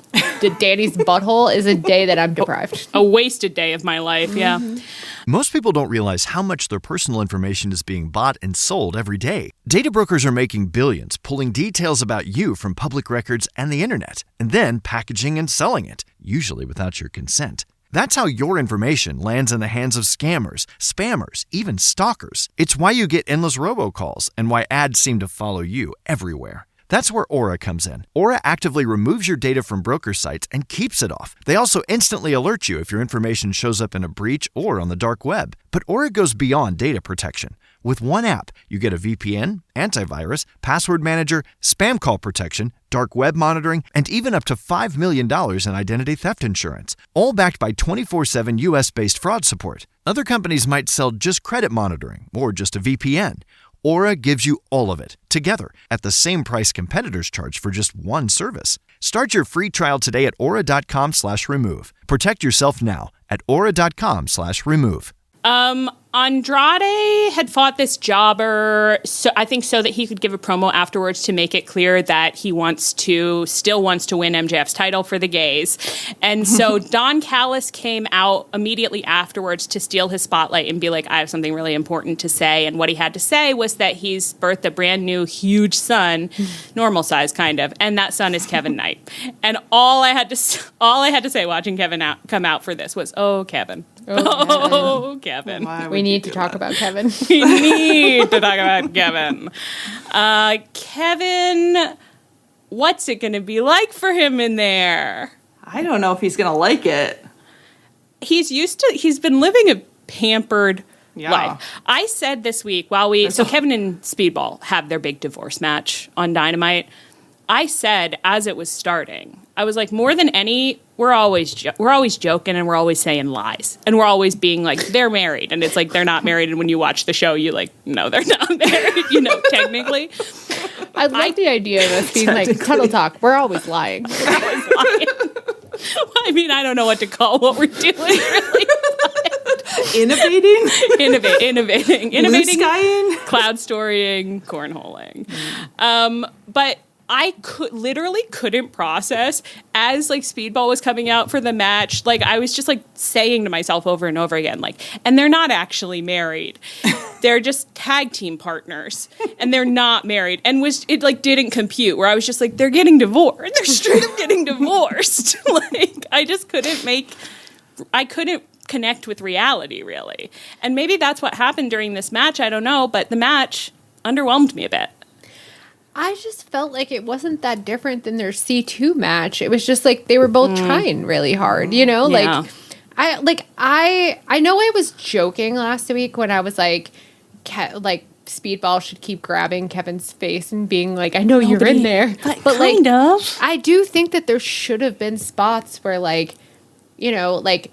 Danny's butthole is a day that I'm deprived. A wasted day of my life, yeah. Most people don't realize how much their personal information is being bought and sold every day. Data brokers are making billions, pulling details about you from public records and the internet, and then packaging and selling it, usually without your consent. That's how your information lands in the hands of scammers, spammers, even stalkers. It's why you get endless robocalls and why ads seem to follow you everywhere. That's where Aura comes in. Aura actively removes your data from broker sites and keeps it off. They also instantly alert you if your information shows up in a breach or on the dark web. But Aura goes beyond data protection. With one app, you get a VPN, antivirus, password manager, spam call protection, dark web monitoring, and even up to $5 million in identity theft insurance, all backed by 24/7 US-based fraud support. Other companies might sell just credit monitoring or just a VPN. Aura gives you all of it, together, at the same price competitors charge for just one service. Start your free trial today at aura.com/remove. Protect yourself now at aura.com/remove. Andrade had fought this jobber, so that he could give a promo afterwards to make it clear that he still wants to win MJF's title for the gays. And so Don Callis came out immediately afterwards to steal his spotlight and be like, I have something really important to say. And what he had to say was that he's birthed a brand new huge son, normal size kind of, and that son is Kevin Knight. And all I had to say watching Kevin come out for this was, oh, Kevin. Oh, Kevin. We need to talk about Kevin. We need to talk about Kevin. Kevin, what's it going to be like for him in there? I don't know if he's going to like it. He's been living a pampered life. I said this week Kevin and Speedball have their big divorce match on Dynamite. I said as it was starting, I was like, more than any, we're always joking and we're always saying lies and we're always being like, they're married, and it's like they're not married, and when you watch the show, you like, no, they're not married, technically. I like the idea of us being like cuddle talk. We're always lying. We're always lying. I mean, I don't know what to call what we're doing, really. Innovating, Blue skying, cloud storying, cornholing. But I literally couldn't process as like Speedball was coming out for the match. Like I was just like saying to myself over and over again, like, and they're not actually married. They're just tag team partners and they're not married. And it like didn't compute where I was just like, they're getting divorced. They're straight up getting divorced. Like I just I couldn't connect with reality really. And maybe that's what happened during this match. I don't know, but the match underwhelmed me a bit. I just felt like it wasn't that different than their C2 match. It was just like they were both trying really hard, you know? Yeah. I know I was joking last week when I was like Speedball should keep grabbing Kevin's face and being like, I know you're in there. But kind of. I do think that there should have been spots where like, you know, like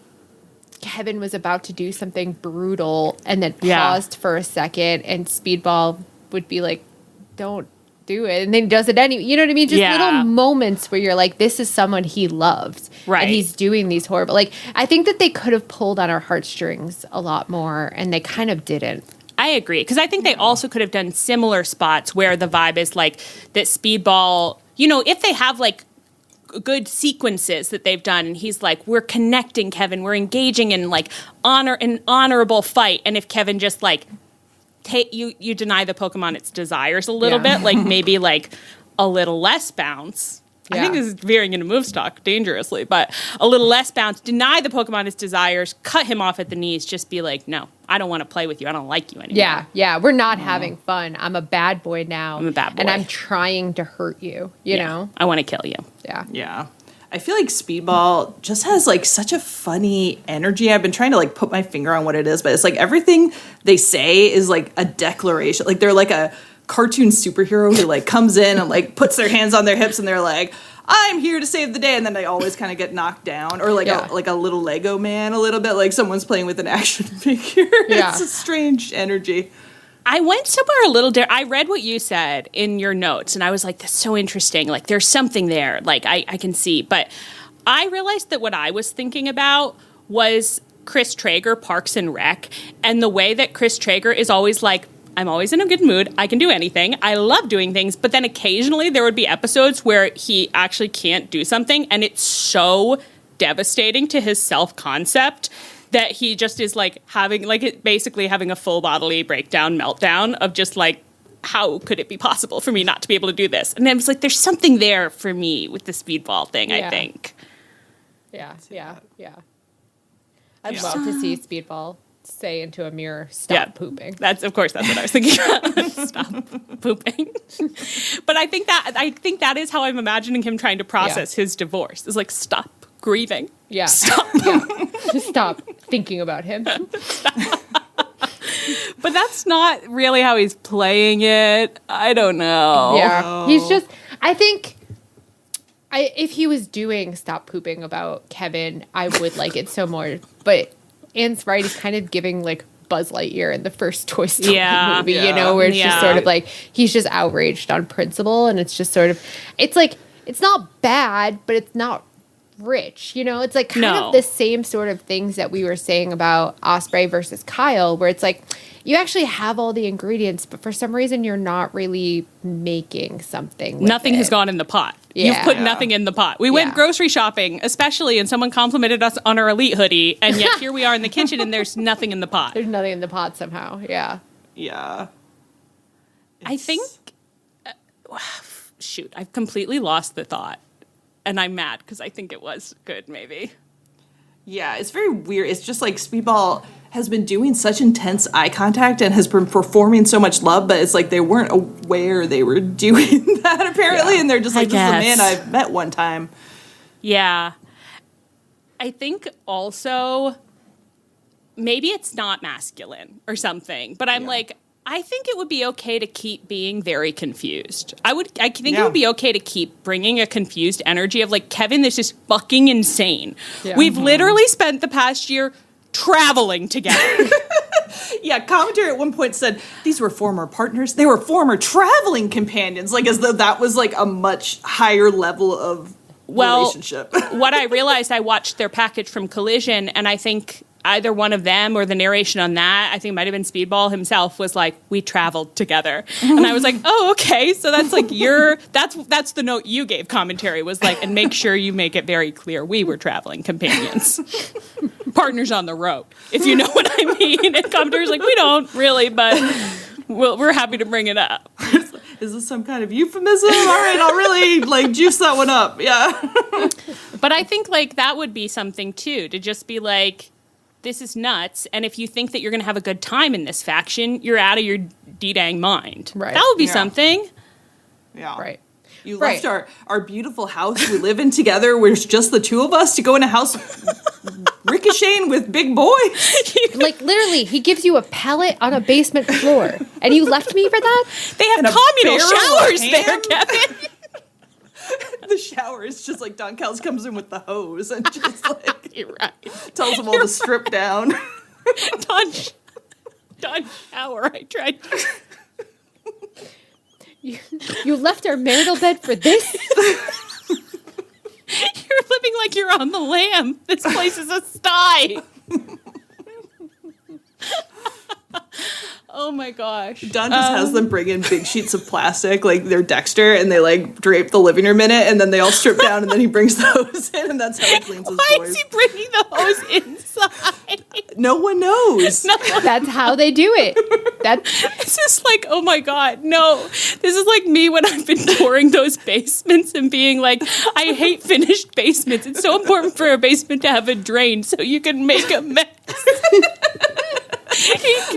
Kevin was about to do something brutal and then paused for a second and Speedball would be like, don't do it, and then he does it anyway. You know what I mean? Just little moments where you're like, this is someone he loves, right? And he's doing these horrible. Like, I think that they could have pulled on our heartstrings a lot more, and they kind of didn't. I agree, because I think they also could have done similar spots where the vibe is like that Speedball. You know, if they have like good sequences that they've done, and he's like, we're connecting, Kevin. We're engaging in like an honorable fight, and if Kevin just like. You deny the Pokemon its desires a little bit, like maybe like a little less bounce. I think this is veering into move stock dangerously, but a little less bounce, deny the Pokemon its desires, cut him off at the knees, just be like, no, I don't want to play with you. I don't like you anymore. Yeah, we're not having fun. I'm a bad boy now. I'm a bad boy. And I'm trying to hurt you, you know? I want to kill you. Yeah. I feel like Speedball just has like such a funny energy. I've been trying to like put my finger on what it is, but it's like everything they say is like a declaration. Like they're like a cartoon superhero who like comes in and like puts their hands on their hips and they're like, I'm here to save the day. And then they always kind of get knocked down, or like a little Lego man, a little bit like someone's playing with an action figure. It's a strange energy. I went somewhere a little I read what you said in your notes, and I was like, that's so interesting. Like, there's something there. Like, I can see. But I realized that what I was thinking about was Chris Traeger, Parks and Rec, and the way that Chris Traeger is always like, I'm always in a good mood. I can do anything. I love doing things. But then occasionally there would be episodes where he actually can't do something, and it's so devastating to his self-concept that he just is like basically having a full bodily breakdown, meltdown of just like, how could it be possible for me not to be able to do this? And I was like, there's something there for me with the Speedball thing, I think. Yeah. I'd love to see Speedball say into a mirror, stop pooping. That's what I was thinking about. Stop pooping. But I think that is how I'm imagining him trying to process his divorce. Is like, stop grieving. Yeah. Stop. Just stop thinking about him. But that's not really how he's playing it. I don't know. Yeah. He's just, I think, if he was doing stop pooping about Kevin, I would like it so more. But Anne's right. He's kind of giving like Buzz Lightyear in the first Toy Story movie, you know, where it's just sort of like, he's just outraged on principle. And it's just sort of, it's like, it's not bad, but it's not rich, you know? It's like kind of the same sort of things that we were saying about Ospreay versus Kyle, where it's like, you actually have all the ingredients, but for some reason you're not really making something with Nothing has gone in the pot. Yeah. You've put nothing in the pot. We went grocery shopping, especially, and someone complimented us on our Elite hoodie, and yet here we are in the kitchen, and there's nothing in the pot. There's nothing in the pot somehow. Yeah. I think... shoot, I've completely lost the thought. And I'm mad because I think it was good, maybe. Yeah, it's very weird. It's just like Speedball has been doing such intense eye contact and has been performing so much love, but it's like they weren't aware they were doing that, apparently. And they're just like, this is a man I've met one time. Yeah. I think also maybe it's not masculine or something, but I'm like, I think it would be okay to keep being very confused. I think it would be okay to keep bringing a confused energy of like, Kevin, this is fucking insane. Yeah. We've literally spent the past year traveling together. Commentary at one point said these were former partners. They were former traveling companions, like as though that was like a much higher level of relationship. What I realized, I watched their package from Collision, and I think either one of them or the narration on that, I think it might have been Speedball himself, was like, we traveled together. And I was like, oh, okay. So that's like that's the note you gave commentary, was like, and make sure you make it very clear we were traveling companions. Partners on the road, if you know what I mean. And commentary's like, we don't really, but we're happy to bring it up. Is this some kind of euphemism? All right, I'll really like juice that one up. Yeah. But I think like that would be something too, to just be like, this is nuts. And if you think that you're going to have a good time in this faction, you're out of your D-dang mind. Right. That would be something. Yeah. Right. You left our beautiful house we live in together, where it's just the two of us, to go in a house ricocheting with big boys. Like, literally, he gives you a pallet on a basement floor, and you left me for that? They have communal showers there, Kevin. The shower is just like Don Callis comes in with the hose and just like You're right. tells them all to strip down. Don shower. I tried. You left our marital bed for this? You're living like you're on the lam. This place is a sty. Oh my gosh. Don just has them bring in big sheets of plastic, like they're Dexter, and they like drape the living room in it, and then they all strip down, and then he brings the hose in, and that's how he cleans his Why boys. is he bringing the hose inside? No one knows. That's how they do it. It's just like, oh my God, no. This is like me when I've been touring those basements and being like, I hate finished basements. It's so important for a basement to have a drain so you can make a mess.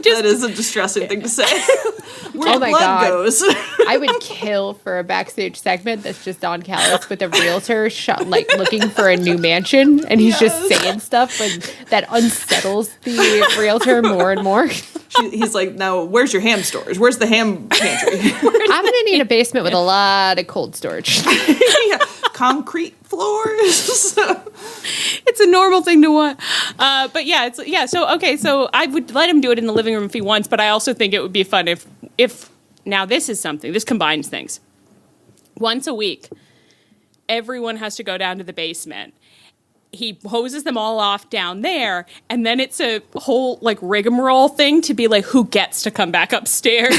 That is a distressing thing to say. Where Oh my blood God. goes. I would kill for a backstage segment that's just Don Callis with a realtor like looking for a new mansion, and he's just saying stuff and that unsettles the realtor more and more. He's like, now, where's your ham storage? Where's the ham pantry? I'm gonna need a basement with a lot of cold storage. Yeah, concrete floors. It's a normal thing to want. But yeah, so I would let him do it in the living room if he wants, but I also think it would be fun if now this combines things. Once a week, everyone has to go down to the basement. He hoses them all off down there, and then it's a whole like rigmarole thing to be like, who gets to come back upstairs?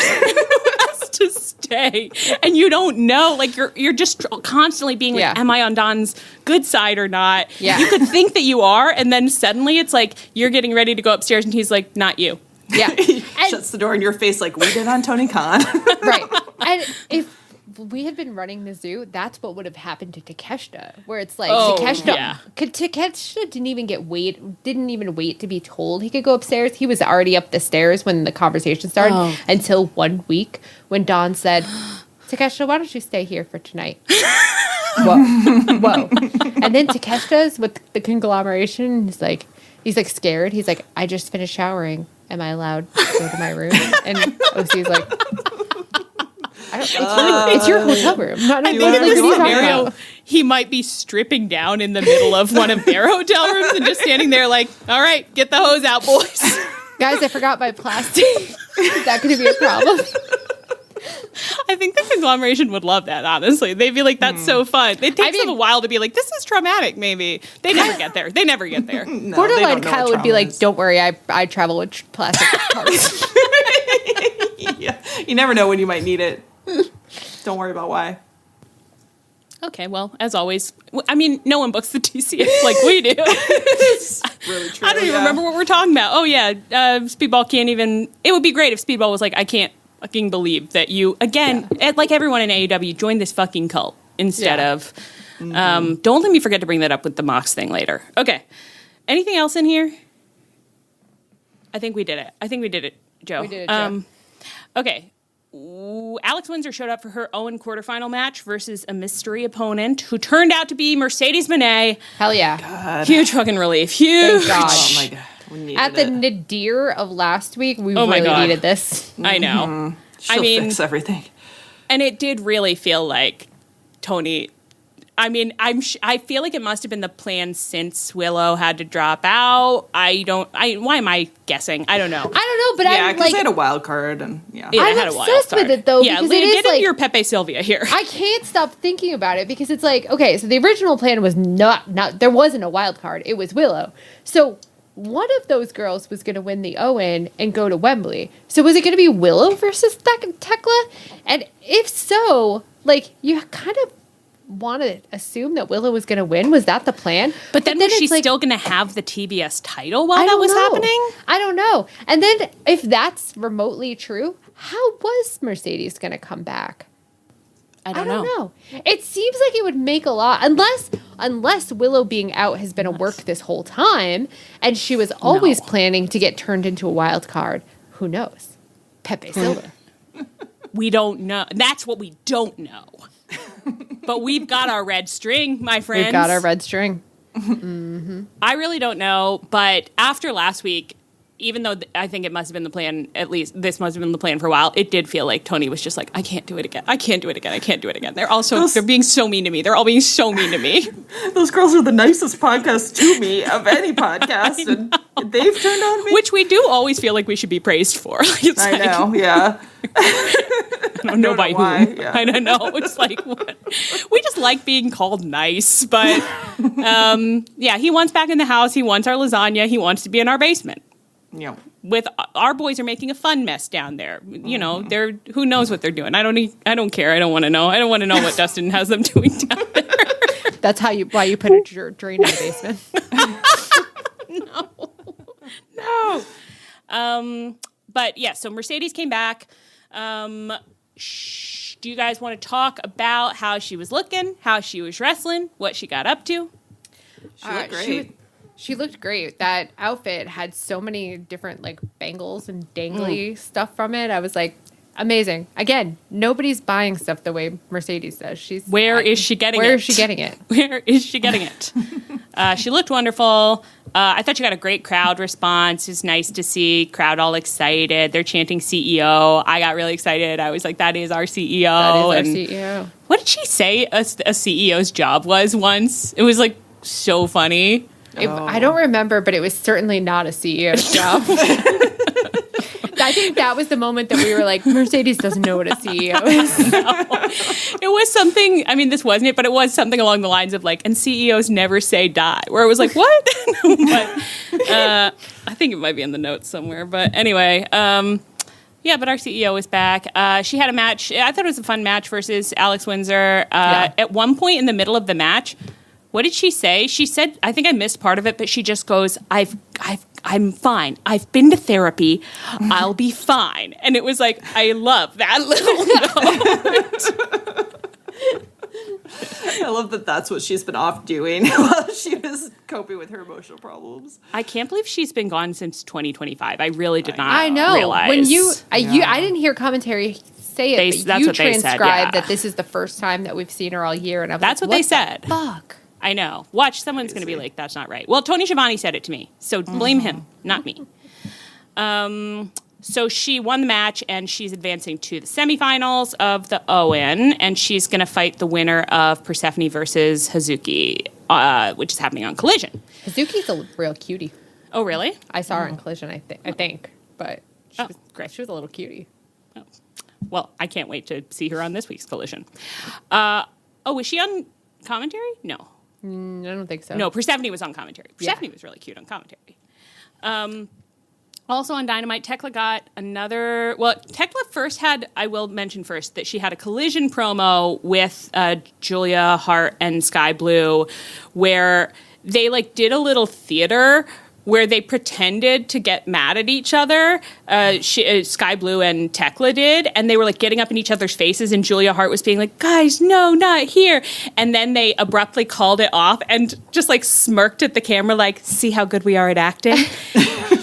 To stay, and you don't know, like you're just constantly being like, am I on Don's good side or not? Yeah. You could think that you are, and then suddenly it's like you're getting ready to go upstairs and he's like, not you. Yeah. Shuts the door in your face like we did on Tony Khan. Right. And if we had been running the zoo, that's what would have happened to Takeshita, where it's like Takeshita didn't even wait to be told he could go upstairs. He was already up the stairs when the conversation started until 1 week when Don said, Takeshita, why don't you stay here for tonight? Whoa. And then Takeshita's with the conglomeration. He's like scared. He's like, I just finished showering. Am I allowed to go to my room? And OC's like, it's your hotel room. I think in this scenario, he might be stripping down in the middle of one of their hotel rooms and just standing there like, all right, get the hose out, boys. Guys, I forgot my plastic. Is that going to be a problem? I think the conglomeration would love that, honestly. They'd be like, that's so fun. It takes them a while to be like, this is traumatic, maybe. They never get there. No, Borderline Kyle would be like, don't worry, I travel with plastic parts. Yeah, you never know when you might need it. Don't worry about why. Okay, well, as always, I mean, no one books the TCS like we do. It's really true. I don't even remember what we're talking about. Oh, yeah, Speedball can't even... It would be great if Speedball was like, I can't fucking believe that you, again, like everyone in AEW, joined this fucking cult instead of... don't let me forget to bring that up with the Mox thing later. Okay. Anything else in here? I think we did it. Joe. We did it, Joe. Okay. Alex Windsor showed up for her Owen quarterfinal match versus a mystery opponent who turned out to be Mercedes Moné. Hell yeah. God. Huge fucking relief. Huge. Thank God. Oh my God. We needed At the it. nadir of last week, we Oh my really God. needed this. I know. She'll fix everything. And it did really feel like Tony. I mean, I feel like it must have been the plan since Willow had to drop out. Why am I guessing? I don't know. I don't know, but Yeah, I'm because like, they had a wild card, and yeah. Yeah, I'm it had a wild obsessed card. with it, though, Yeah, because it is get into like- your Pepe Sylvia here. I can't stop thinking about it because it's like, okay, so the original plan was not there wasn't a wild card. It was Willow. So one of those girls was going to win the Owen and go to Wembley. So was it going to be Willow versus Tekla? And if so, like, you kind of want to assume that Willow was going to win. Was that the plan? But then was she still going to have the TBS title while that was happening? I don't know. And then if that's remotely true, how was Mercedes going to come back? I don't know. It seems like it would make a lot, unless Willow being out has been a work this whole time, and she was always planning to get turned into a wild card. Who knows? Pepe Silva. We don't know. That's what we don't know. But we've got our red string, my friends. We've got our red string. I really don't know, but after last week, even though I think it must have been the plan, at least this must have been the plan for a while, it did feel like Tony was just like, I can't do it again. I can't do it again. I can't do it again. They're being so mean to me. They're all being so mean to me. Those girls are the nicest podcast to me of any podcast, and they've turned on me. Which we do always feel like we should be praised for. I know, yeah. I don't know by why. whom. Yeah. I don't know. It's like, what? We just like being called nice. But yeah, he wants back in the house. He wants our lasagna. He wants to be in our basement. Yeah. With our boys are making a fun mess down there. You know, they're who knows what they're doing. I don't care. I don't want to know. I don't want to know what Dustin has them doing down there. That's why you put a drain in the basement. No. But yeah, so Mercedes came back. Do you guys want to talk about how she was looking, how she was wrestling, what she got up to? She looked great. She looked great. That outfit had so many different like bangles and dangly stuff from it. I was like, amazing. Again, nobody's buying stuff the way Mercedes does. Where is she getting it? Where is she getting it? Where is she getting it? She looked wonderful. I thought she got a great crowd response. It's nice to see crowd all excited. They're chanting CEO. I got really excited. I was like, that is our CEO. That is our CEO. What did she say a CEO's job was once? It was like so funny. I don't remember, but it was certainly not a CEO's job. I think that was the moment that we were like, Mercedes doesn't know what a CEO is. No. It was something, I mean, this wasn't it, but it was something along the lines of like, and CEOs never say die, where it was like, what? But I think it might be in the notes somewhere. But anyway, yeah, but our CEO is back. She had a match. I thought it was a fun match versus Alex Windsor. At one point in the middle of the match, what did she say? She said, I think I missed part of it, but she just goes, I'm fine. I've been to therapy. I'll be fine. And it was like, I love that little note. I love that that's what she's been off doing while she was coping with her emotional problems. I can't believe she's been gone since 2025. I really did not realize. When I didn't hear commentary say it, but you transcribed that this is the first time that we've seen her all year. And I was that's like, what they said. Fuck. I know. Watch, someone's going to be like, that's not right. Well, Tony Schiavone said it to me, so blame him, not me. So she won the match, and she's advancing to the semifinals of the Owen, and she's going to fight the winner of Persephone versus Hazuki, which is happening on Collision. Hazuki's a real cutie. Oh, really? I saw her on Collision, I think. But she was great. She was a little cutie. Oh. Well, I can't wait to see her on this week's Collision. Was she on commentary? No. I don't think so. No, Persephone was on commentary. Persephone was really cute on commentary. Also on Dynamite, Tekla got another... Well, Tekla first had... I will mention first that she had a Collision promo with Julia Hart and Sky Blue where they did a little theater where they pretended to get mad at each other. Sky Blue and Tekla did, and they were getting up in each other's faces, and Julia Hart was being like, guys, no, not here. And then they abruptly called it off and just smirked at the camera see how good we are at acting?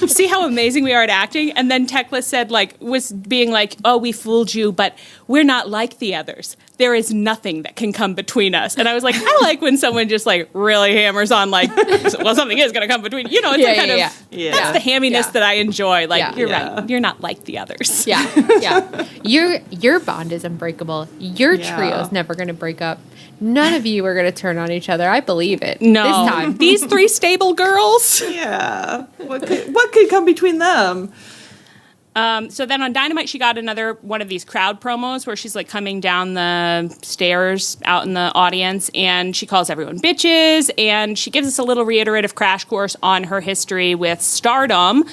See how amazing we are at acting? And then Tekla said, was being oh, we fooled you, but we're not like the others. There is nothing that can come between us. And I was like, I like when someone just really hammers on well, something is going to come between. You know, it's that's the hamminess that I enjoy. You're right. You're not like the others. Yeah. Your bond is unbreakable. Your trio's never going to break up. None of you are going to turn on each other. I believe it. No. This time. These three stable girls. Yeah. What could come between them? So then on Dynamite, she got another one of these crowd promos where she's like coming down the stairs out in the audience, and she calls everyone bitches, and she gives us a little reiterative crash course on her history with Stardom,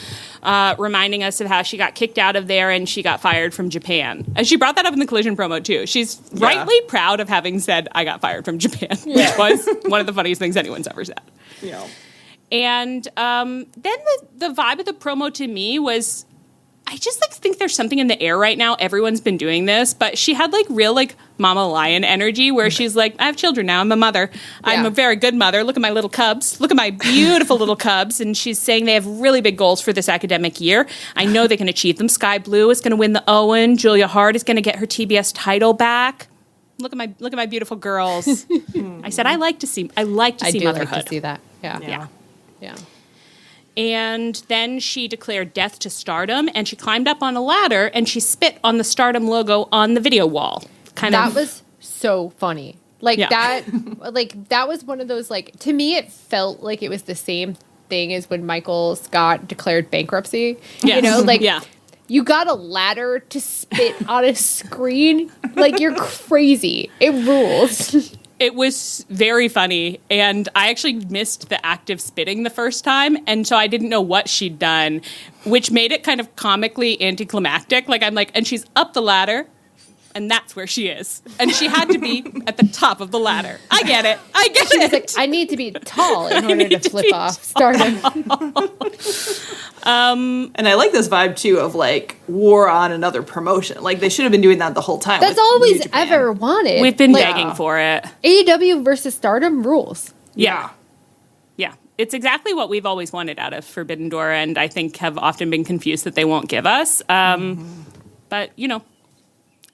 reminding us of how she got kicked out of there and she got fired from Japan. And she brought that up in the Collision promo too. She's rightly proud of having said, "I got fired from Japan," which was one of the funniest things anyone's ever said. Yeah. And then the vibe of the promo to me was, I just like think there's something in the air right now. Everyone's been doing this, but she had like real like Mama Lion energy where she's like, I have children now. I'm a mother. I'm a very good mother. Look at my little cubs. Look at my beautiful little cubs. And she's saying they have really big goals for this academic year. I know they can achieve them. Sky Blue is going to win the Owen. Julia Hart is going to get her TBS title back. Look at my beautiful girls. I said I like to see motherhood. Like to see that. Yeah. And then she declared death to Stardom, and she climbed up on a ladder, and she spit on the Stardom logo on the video wall. That was so funny. That was one of those, like, to me, it felt like it was the same thing as when Michael Scott declared bankruptcy. Yes. You know, you got a ladder to spit on a screen. Like, you're crazy. It rules. It was very funny, and I actually missed the act of spitting the first time, and so I didn't know what she'd done, which made it kind of comically anticlimactic. Like, I'm like, and she's up the ladder, and that's where she is. And she had to be at the top of the ladder. I get it. She was like, I need to be tall in order to flip off Stardom. And I like this vibe, too, of, like, war on another promotion. Like, they should have been doing that the whole time. That's all we've ever wanted. We've been begging for it. AEW versus Stardom rules. Yeah. It's exactly what we've always wanted out of Forbidden Door, and I think have often been confused that they won't give us. But, you know,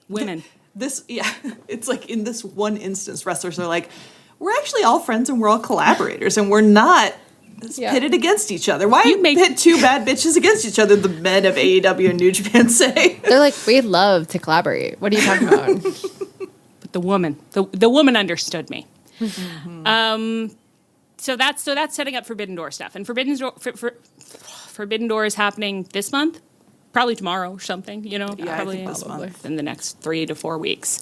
women. It's like in this one instance, wrestlers are like, we're actually all friends and we're all collaborators, and we're not pitted against each other. Why pit two bad bitches against each other, the men of AEW and New Japan say? They're like, we love to collaborate. What are you talking about? But the woman understood me. So that's setting up Forbidden Door stuff. And Forbidden Door is happening this month. Probably tomorrow or something, you know? Yeah, probably I think this month. In the next 3 to 4 weeks.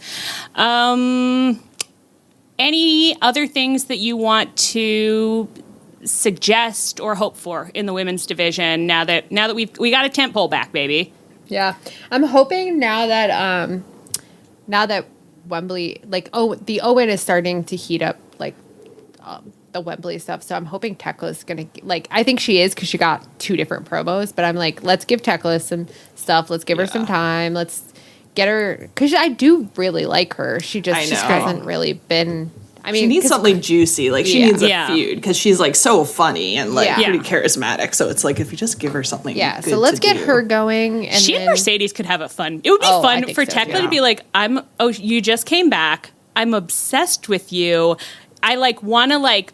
Any other things that you want to suggest or hope for in the women's division now that we got a tentpole back, baby? Yeah. I'm hoping now that Wembley, the Owen is starting to heat up, the Wembley stuff. So I'm hoping Tekla's going to, I think she is because she got 2 different promos, but I'm like, let's give Tekla some stuff. Let's give her some time. Let's get her, because I do really like her. She just hasn't really been, she needs something juicy. She needs a feud because she's so funny and pretty charismatic. So it's like, if you just give her something good so let's get do. her going. And she and Mercedes could have a fun, it would be fun for Tekla to be like, you just came back. I'm obsessed with you. I want to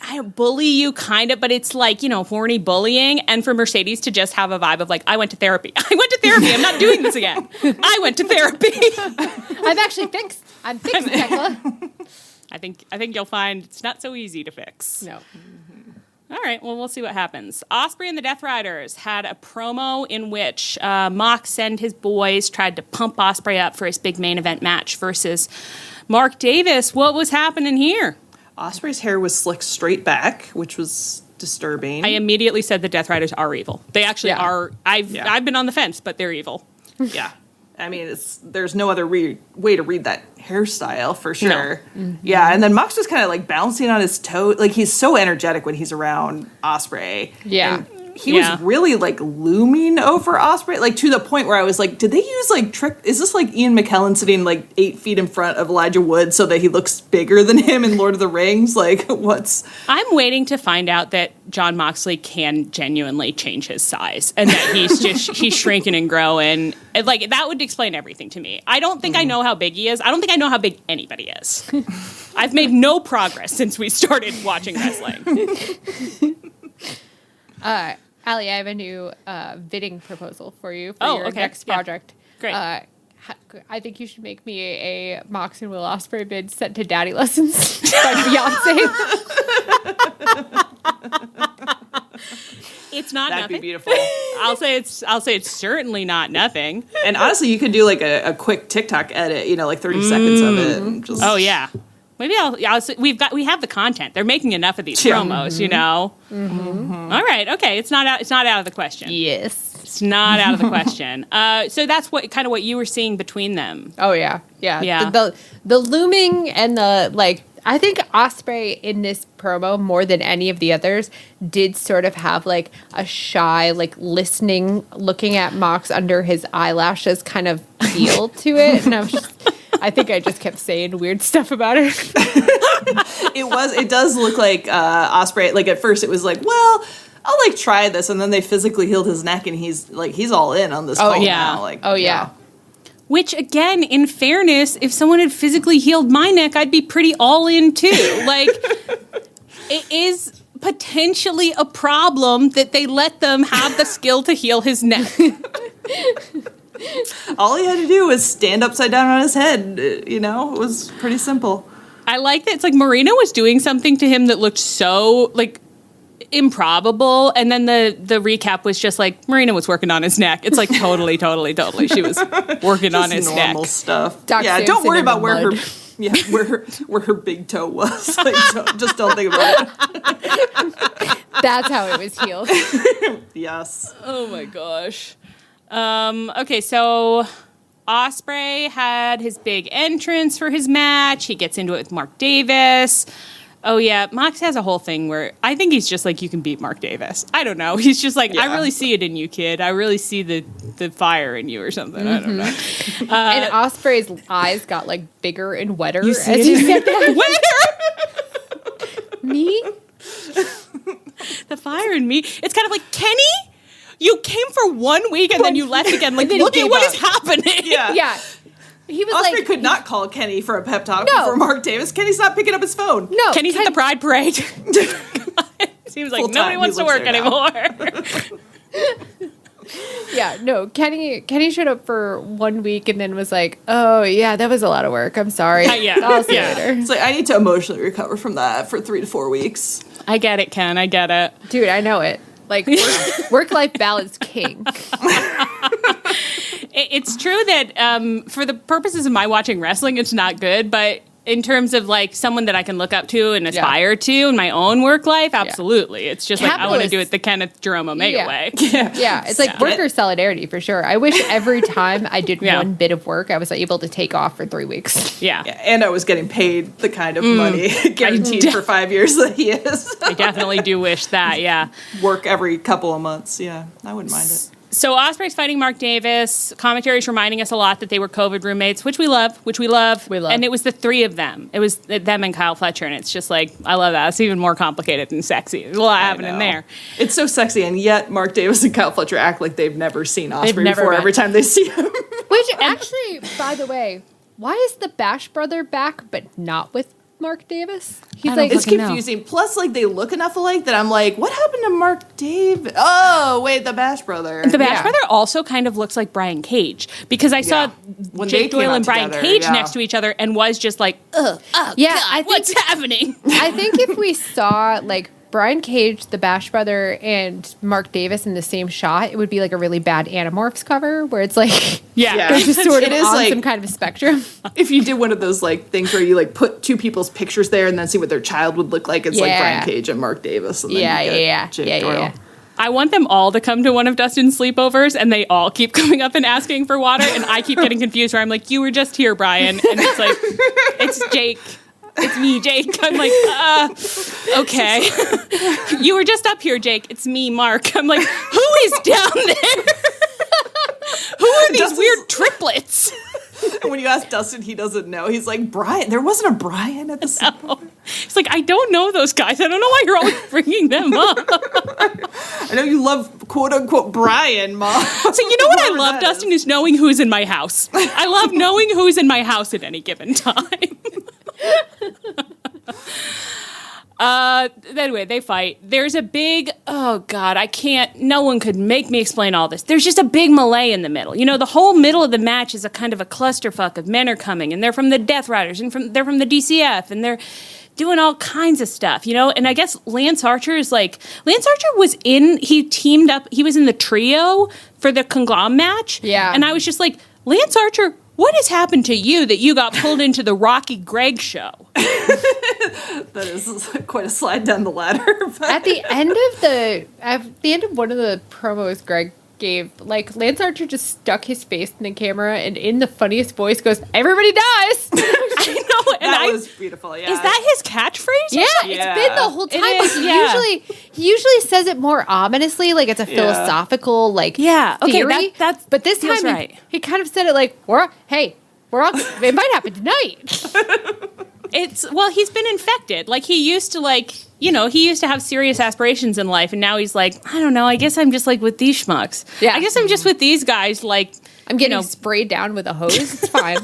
I bully you kind of, but it's horny bullying. And for Mercedes to just have a vibe of I went to therapy. I'm not doing this again. I went to therapy. I'm actually fixed. I'm fixed, Tekla. I think you'll find it's not so easy to fix. No. All right, well, we'll see what happens. Ospreay and the Death Riders had a promo in which Mox and his boys tried to pump Ospreay up for his big main event match versus Mark Davis. What was happening here? Ospreay's hair was slicked straight back, which was disturbing. I immediately said the Death Riders are evil. They actually are. I've been on the fence, but they're evil. Yeah. There's no other way to read that hairstyle for sure. No. Mm-hmm. Yeah, and then Mox was kind of bouncing on his toe. He's so energetic when he's around Ospreay. Yeah. And he was really looming over Ospreay, to the point where I was like, did they use trick? Is this Ian McKellen sitting 8 feet in front of Elijah Wood so that he looks bigger than him in Lord of the Rings? What's? I'm waiting to find out that Jon Moxley can genuinely change his size and that he's shrinking and growing. That would explain everything to me. I don't think I know how big he is. I don't think I know how big anybody is. I've made no progress since we started watching wrestling. Allie, I have a new bidding proposal for you for your next project. Great. I think you should make me a Mox and Will Ospreay bid sent to Daddy Lessons by Beyonce. It's not That'd nothing. be beautiful. I'll say it's certainly not nothing. And honestly, you could do like a quick TikTok edit, like 30 seconds of it. And just, Oh yeah. Maybe we have the content. They're making enough of these promos, Mm-hmm. All right, okay. It's not out of the question. Yes. It's not out of the question. So that's what you were seeing between them. Oh yeah. Yeah. Yeah. The looming and the like. I think Ospreay in this promo more than any of the others did sort of have like a shy, like looking at Mox under his eyelashes kind of feel to it, and I think I just kept saying weird stuff about it. It does look like Ospreay. Like at first, it was like, well, I'll like try this, and then they physically healed his neck, and he's all in on this. Oh call yeah. now. Like, Oh yeah. Which, again, in fairness, if someone had physically healed my neck, I'd be pretty all in, too. Like, it is potentially a problem that they let them have the skill to heal his neck. All he had to do was stand upside down on his head. It was pretty simple. I like that it's like Marina was doing something to him that looked so, like, improbable, and then the recap was just like Marina was working on his neck. It's like totally she was working on his neck. Normal stuff. Doc yeah, Samson don't worry in the about where mud. where her big toe was. Like, just don't think about it. That's how it was healed. Yes. Oh my gosh. Okay, so Ospreay had his big entrance for his match. He gets into it with Mark Davis. Oh, yeah. Mox has a whole thing where I think he's just like, you can beat Mark Davis. I don't know. He's just like, I really see it in you, kid. I really see the fire in you or something. I don't know. And Osprey's eyes got like bigger and wetter You as see he it? said that. Me? The fire in me. It's kind of like, Kenny, you came for 1 week and then you left again. Like, And then he look at gave what up. is happening. Yeah. He was Ospreay like, could not call Kenny for a pep talk No. for Mark Davis. Kenny's not picking up his phone. no. Kenny's at the Pride Parade. Seems like Full-time, nobody he wants to lives work there anymore. Yeah, no. Kenny showed up for 1 week and then was like, "Oh yeah, that was a lot of work. I'm sorry. Yeah. I'll see Yeah. you later." It's like, I need to emotionally recover from that for 3 to 4 weeks. I get it, Ken. I get it. Dude, I know it. Like work-life balance king. It's true that for the purposes of my watching wrestling, it's not good, but in terms of like someone that I can look up to and aspire to in my own work life, absolutely. It's just like I want to do it the Kenneth Jerome Omega way. Yeah, it's like worker solidarity for sure. I wish every time I did one bit of work, I was able to take off for 3 weeks. Yeah. And I was getting paid the kind of money guaranteed for 5 years that he is. I definitely do wish that, yeah. Work every couple of months. Yeah, I wouldn't mind it. So Ospreay's fighting Mark Davis. Commentary's reminding us a lot that they were COVID roommates, which we love. We love. And it was the three of them. It was them and Kyle Fletcher, and it's just like, I love that. It's even more complicated than sexy. There's a lot happening there. It's so sexy, and yet Mark Davis and Kyle Fletcher act like they've never seen Ospreay never before met. every time they see him. Which actually, by the way, why is the Bash brother back but not with Mark Davis? He's like, It's confusing. Plus, like, they look enough alike that I'm like, what happened to Mark Davis? Oh, wait, the Bash brother. The Bash brother also kind of looks like Brian Cage, because I saw When Jake they came Doyle out and Brian together, Cage yeah. next to each other and was just like, yeah, I think what's happening? I think if we saw like Brian Cage, the Bash brother, and Mark Davis in the same shot, it would be like a really bad Animorphs cover where it's like Yeah. they're just sort of It is on like- some kind of a spectrum. If you did one of those like things where you like put two people's pictures there and then see what their child would look like, it's like Yeah. Brian Cage and Mark Davis. And then Yeah, you get yeah. Jake Yeah, Doyle. yeah. I want them all to come to one of Dustin's sleepovers, and they all keep coming up and asking for water, and I keep getting confused where I'm like, you were just here, Brian. And it's like, it's Jake. It's me, Jake. I'm like, okay. You were just up here, Jake. It's me, Mark. I'm like, who is down there? Who are these Dustin's- weird triplets? And when you ask Dustin, he doesn't know. He's like, Brian. There wasn't a Brian at the sleepover. It's like, I don't know those guys. I don't know why you're always bringing them up. I know you love quote unquote Brian, Mom. So you know what I Whoever love, that Dustin, is. is knowing who's in my house. I love knowing who's in my house at any given time. Anyway, they fight. There's a big, oh God, no one could make me explain all this. There's just a big melee in the middle. You know, the whole middle of the match is a kind of a clusterfuck of men are coming, and they're from the Death Riders, and they're from the DCF, and doing all kinds of stuff, And I guess Lance Archer was teamed up, he was in the trio for the Conglom match. Yeah. And I was just like, Lance Archer, what has happened to you that you got pulled into the Rocky Greg show? That is quite a slide down the ladder. But. At the end of one of the promos Greg gave, like, Lance Archer just stuck his face in the camera and in the funniest voice goes, "Everybody dies." I know. And that was beautiful, yeah. Is that his catchphrase? Yeah, it's been the whole time. He usually says it more ominously, like it's a philosophical, like, theory. That's but this time right. he kind of said it like, it might happen tonight. He's been infected. Like, he used to have serious aspirations in life, and now he's like, I don't know, I guess I'm just like with these schmucks. Yeah. I guess I'm just with these guys, like, I'm getting sprayed down with a hose. It's fine.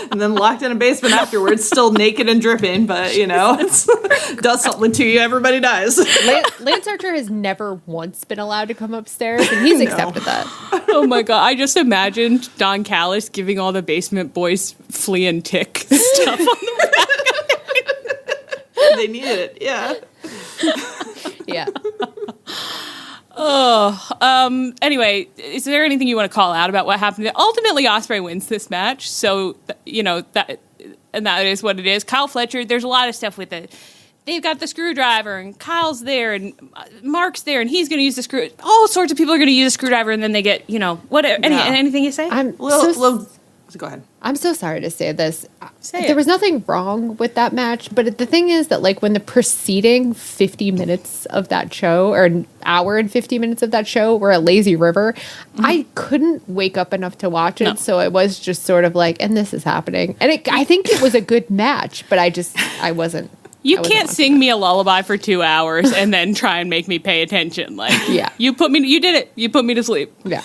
And then locked in a basement afterwards, still naked and dripping, but, it does something to you, everybody dies. Lance Archer has never once been allowed to come upstairs, and he's accepted that. Oh my God, I just imagined Don Callis giving all the basement boys flea and tick stuff on the They needed it, yeah. Yeah. Anyway, is there anything you want to call out about what happened? Ultimately, Ospreay wins this match, so that is what it is. Kyle Fletcher, there's a lot of stuff with it. They've got the screwdriver, and Kyle's there, and Mark's there, and he's going to use the screw. All sorts of people are going to use a screwdriver, and then they get whatever. Anything you say? Go ahead. I'm so sorry to say this. Say there was nothing wrong with that match, but the thing is that, like, when the preceding 50 minutes of that show, or an hour and 50 minutes of that show, were a lazy river, I couldn't wake up enough to watch it, No. so it was just sort of like, and this is happening. And I think it was a good match, but I wasn't. You can't sing me a lullaby for 2 hours and then try and make me pay attention. Like, you did it. You put me to sleep. Yeah.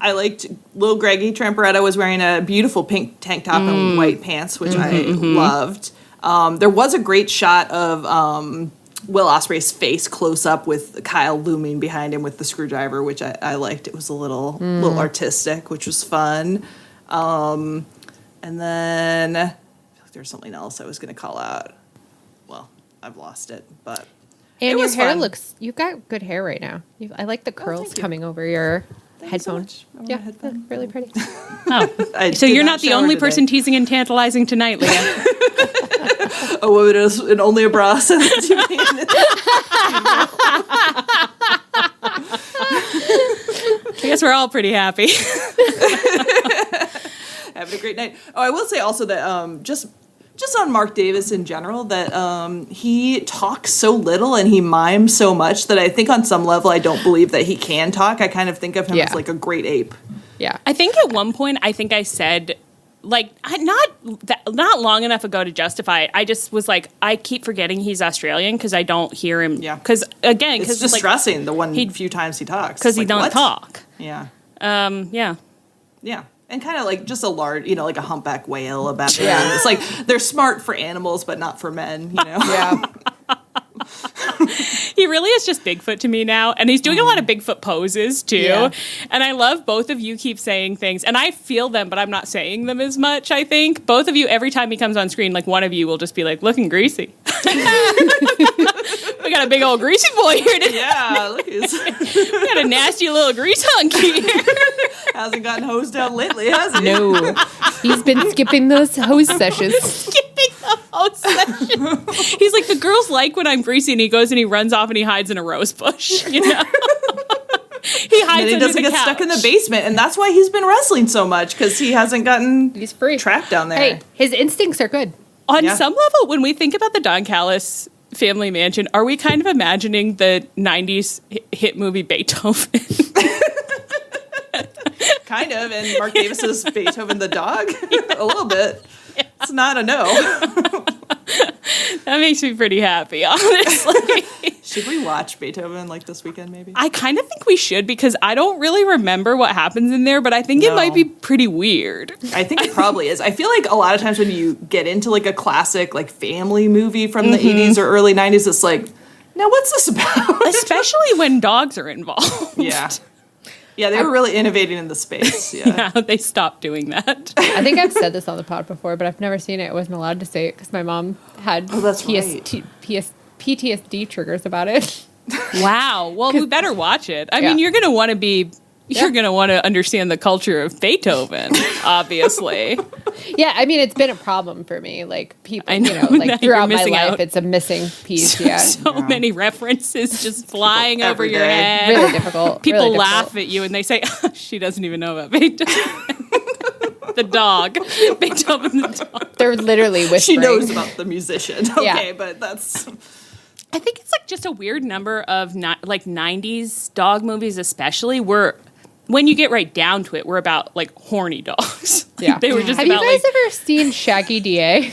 I liked Lil Greggy Tramparetta was wearing a beautiful pink tank top and white pants, which I loved. There was a great shot of Will Ospreay's face close up with Kyle looming behind him with the screwdriver, which I liked. It was a little artistic, which was fun. And then I feel like there was something else I was going to call out. Well, I've lost it, but and it was your hair fun. you've got good hair right now. I like the curls coming over your headphones. So much. Yeah, really pretty. Oh, so you're not the only person teasing and tantalizing tonight, Leah. Oh, what it is, and only a bra says to me. I guess we're all pretty happy. Having a great night. Oh, I will say also that just on Mark Davis in general, that he talks so little and he mimes so much that I think on some level I don't believe that he can talk. I kind of think of him as like a great ape. Yeah. I think at one point, I said, like, not long enough ago to justify it. I just was like, I keep forgetting he's Australian because I don't hear him. Yeah. Because, again, it's distressing the few times he talks. Because he don't talk. Yeah. Yeah. Yeah. And kind of like just a large, like a humpback whale about them. Yeah. It's like they're smart for animals, but not for men, Yeah. He really is just Bigfoot to me now. And he's doing a lot of Bigfoot poses, too. Yeah. And I love both of you keep saying things. And I feel them, but I'm not saying them as much, I think. Both of you, every time he comes on screen, like, one of you will just be like, looking greasy. We got a big old greasy boy here today. Yeah, look, we got a nasty little grease hunk here. Hasn't gotten hosed down lately, has he? No. He's been skipping those hose sessions. Skipping the hose session. He's like, the girls like when I'm greasy, and he goes and he runs off and he hides in a rose bush, He hides and he doesn't get stuck in the basement, and that's why he's been wrestling so much, because he hasn't gotten he's free. Trapped down there. Hey, his instincts are good. On some level, when we think about the Don Callis family mansion, are we kind of imagining the 90s hit movie Beethoven? Kind of, and Mark Davis's Beethoven the dog? A little bit. Yeah. It's not a no. That makes me pretty happy, honestly. Should we watch Beethoven like this weekend, maybe? I kind of think we should, because I don't really remember what happens in there, but I think it might be pretty weird. I think it probably is. I feel like a lot of times when you get into like a classic like family movie from the 80s or early 90s, it's like, now what's this about? Especially when dogs are involved. Yeah. Yeah, they were really innovating in the space. Yeah. Yeah, they stopped doing that. I think I've said this on the pod before, but I've never seen it. I wasn't allowed to say it because my mom had PTSD triggers about it. Wow. Well, we better watch it. I mean, you're going to want to be... You're going to want to understand the culture of Beethoven, obviously. Yeah, I mean, it's been a problem for me. Like, people, I know, like, throughout my life, out. it's a missing piece, So many references just flying over your head. Really difficult. People really laugh difficult. at you and they say, she doesn't even know about Beethoven. The dog. Beethoven the dog. They're literally whispering. She knows about the musician. Okay, Yeah. but that's... I think it's like just a weird number of like 90s dog movies especially where when you get right down to it, we're about like horny dogs. Yeah. They were just Have about you guys like... ever seen Shaggy DA?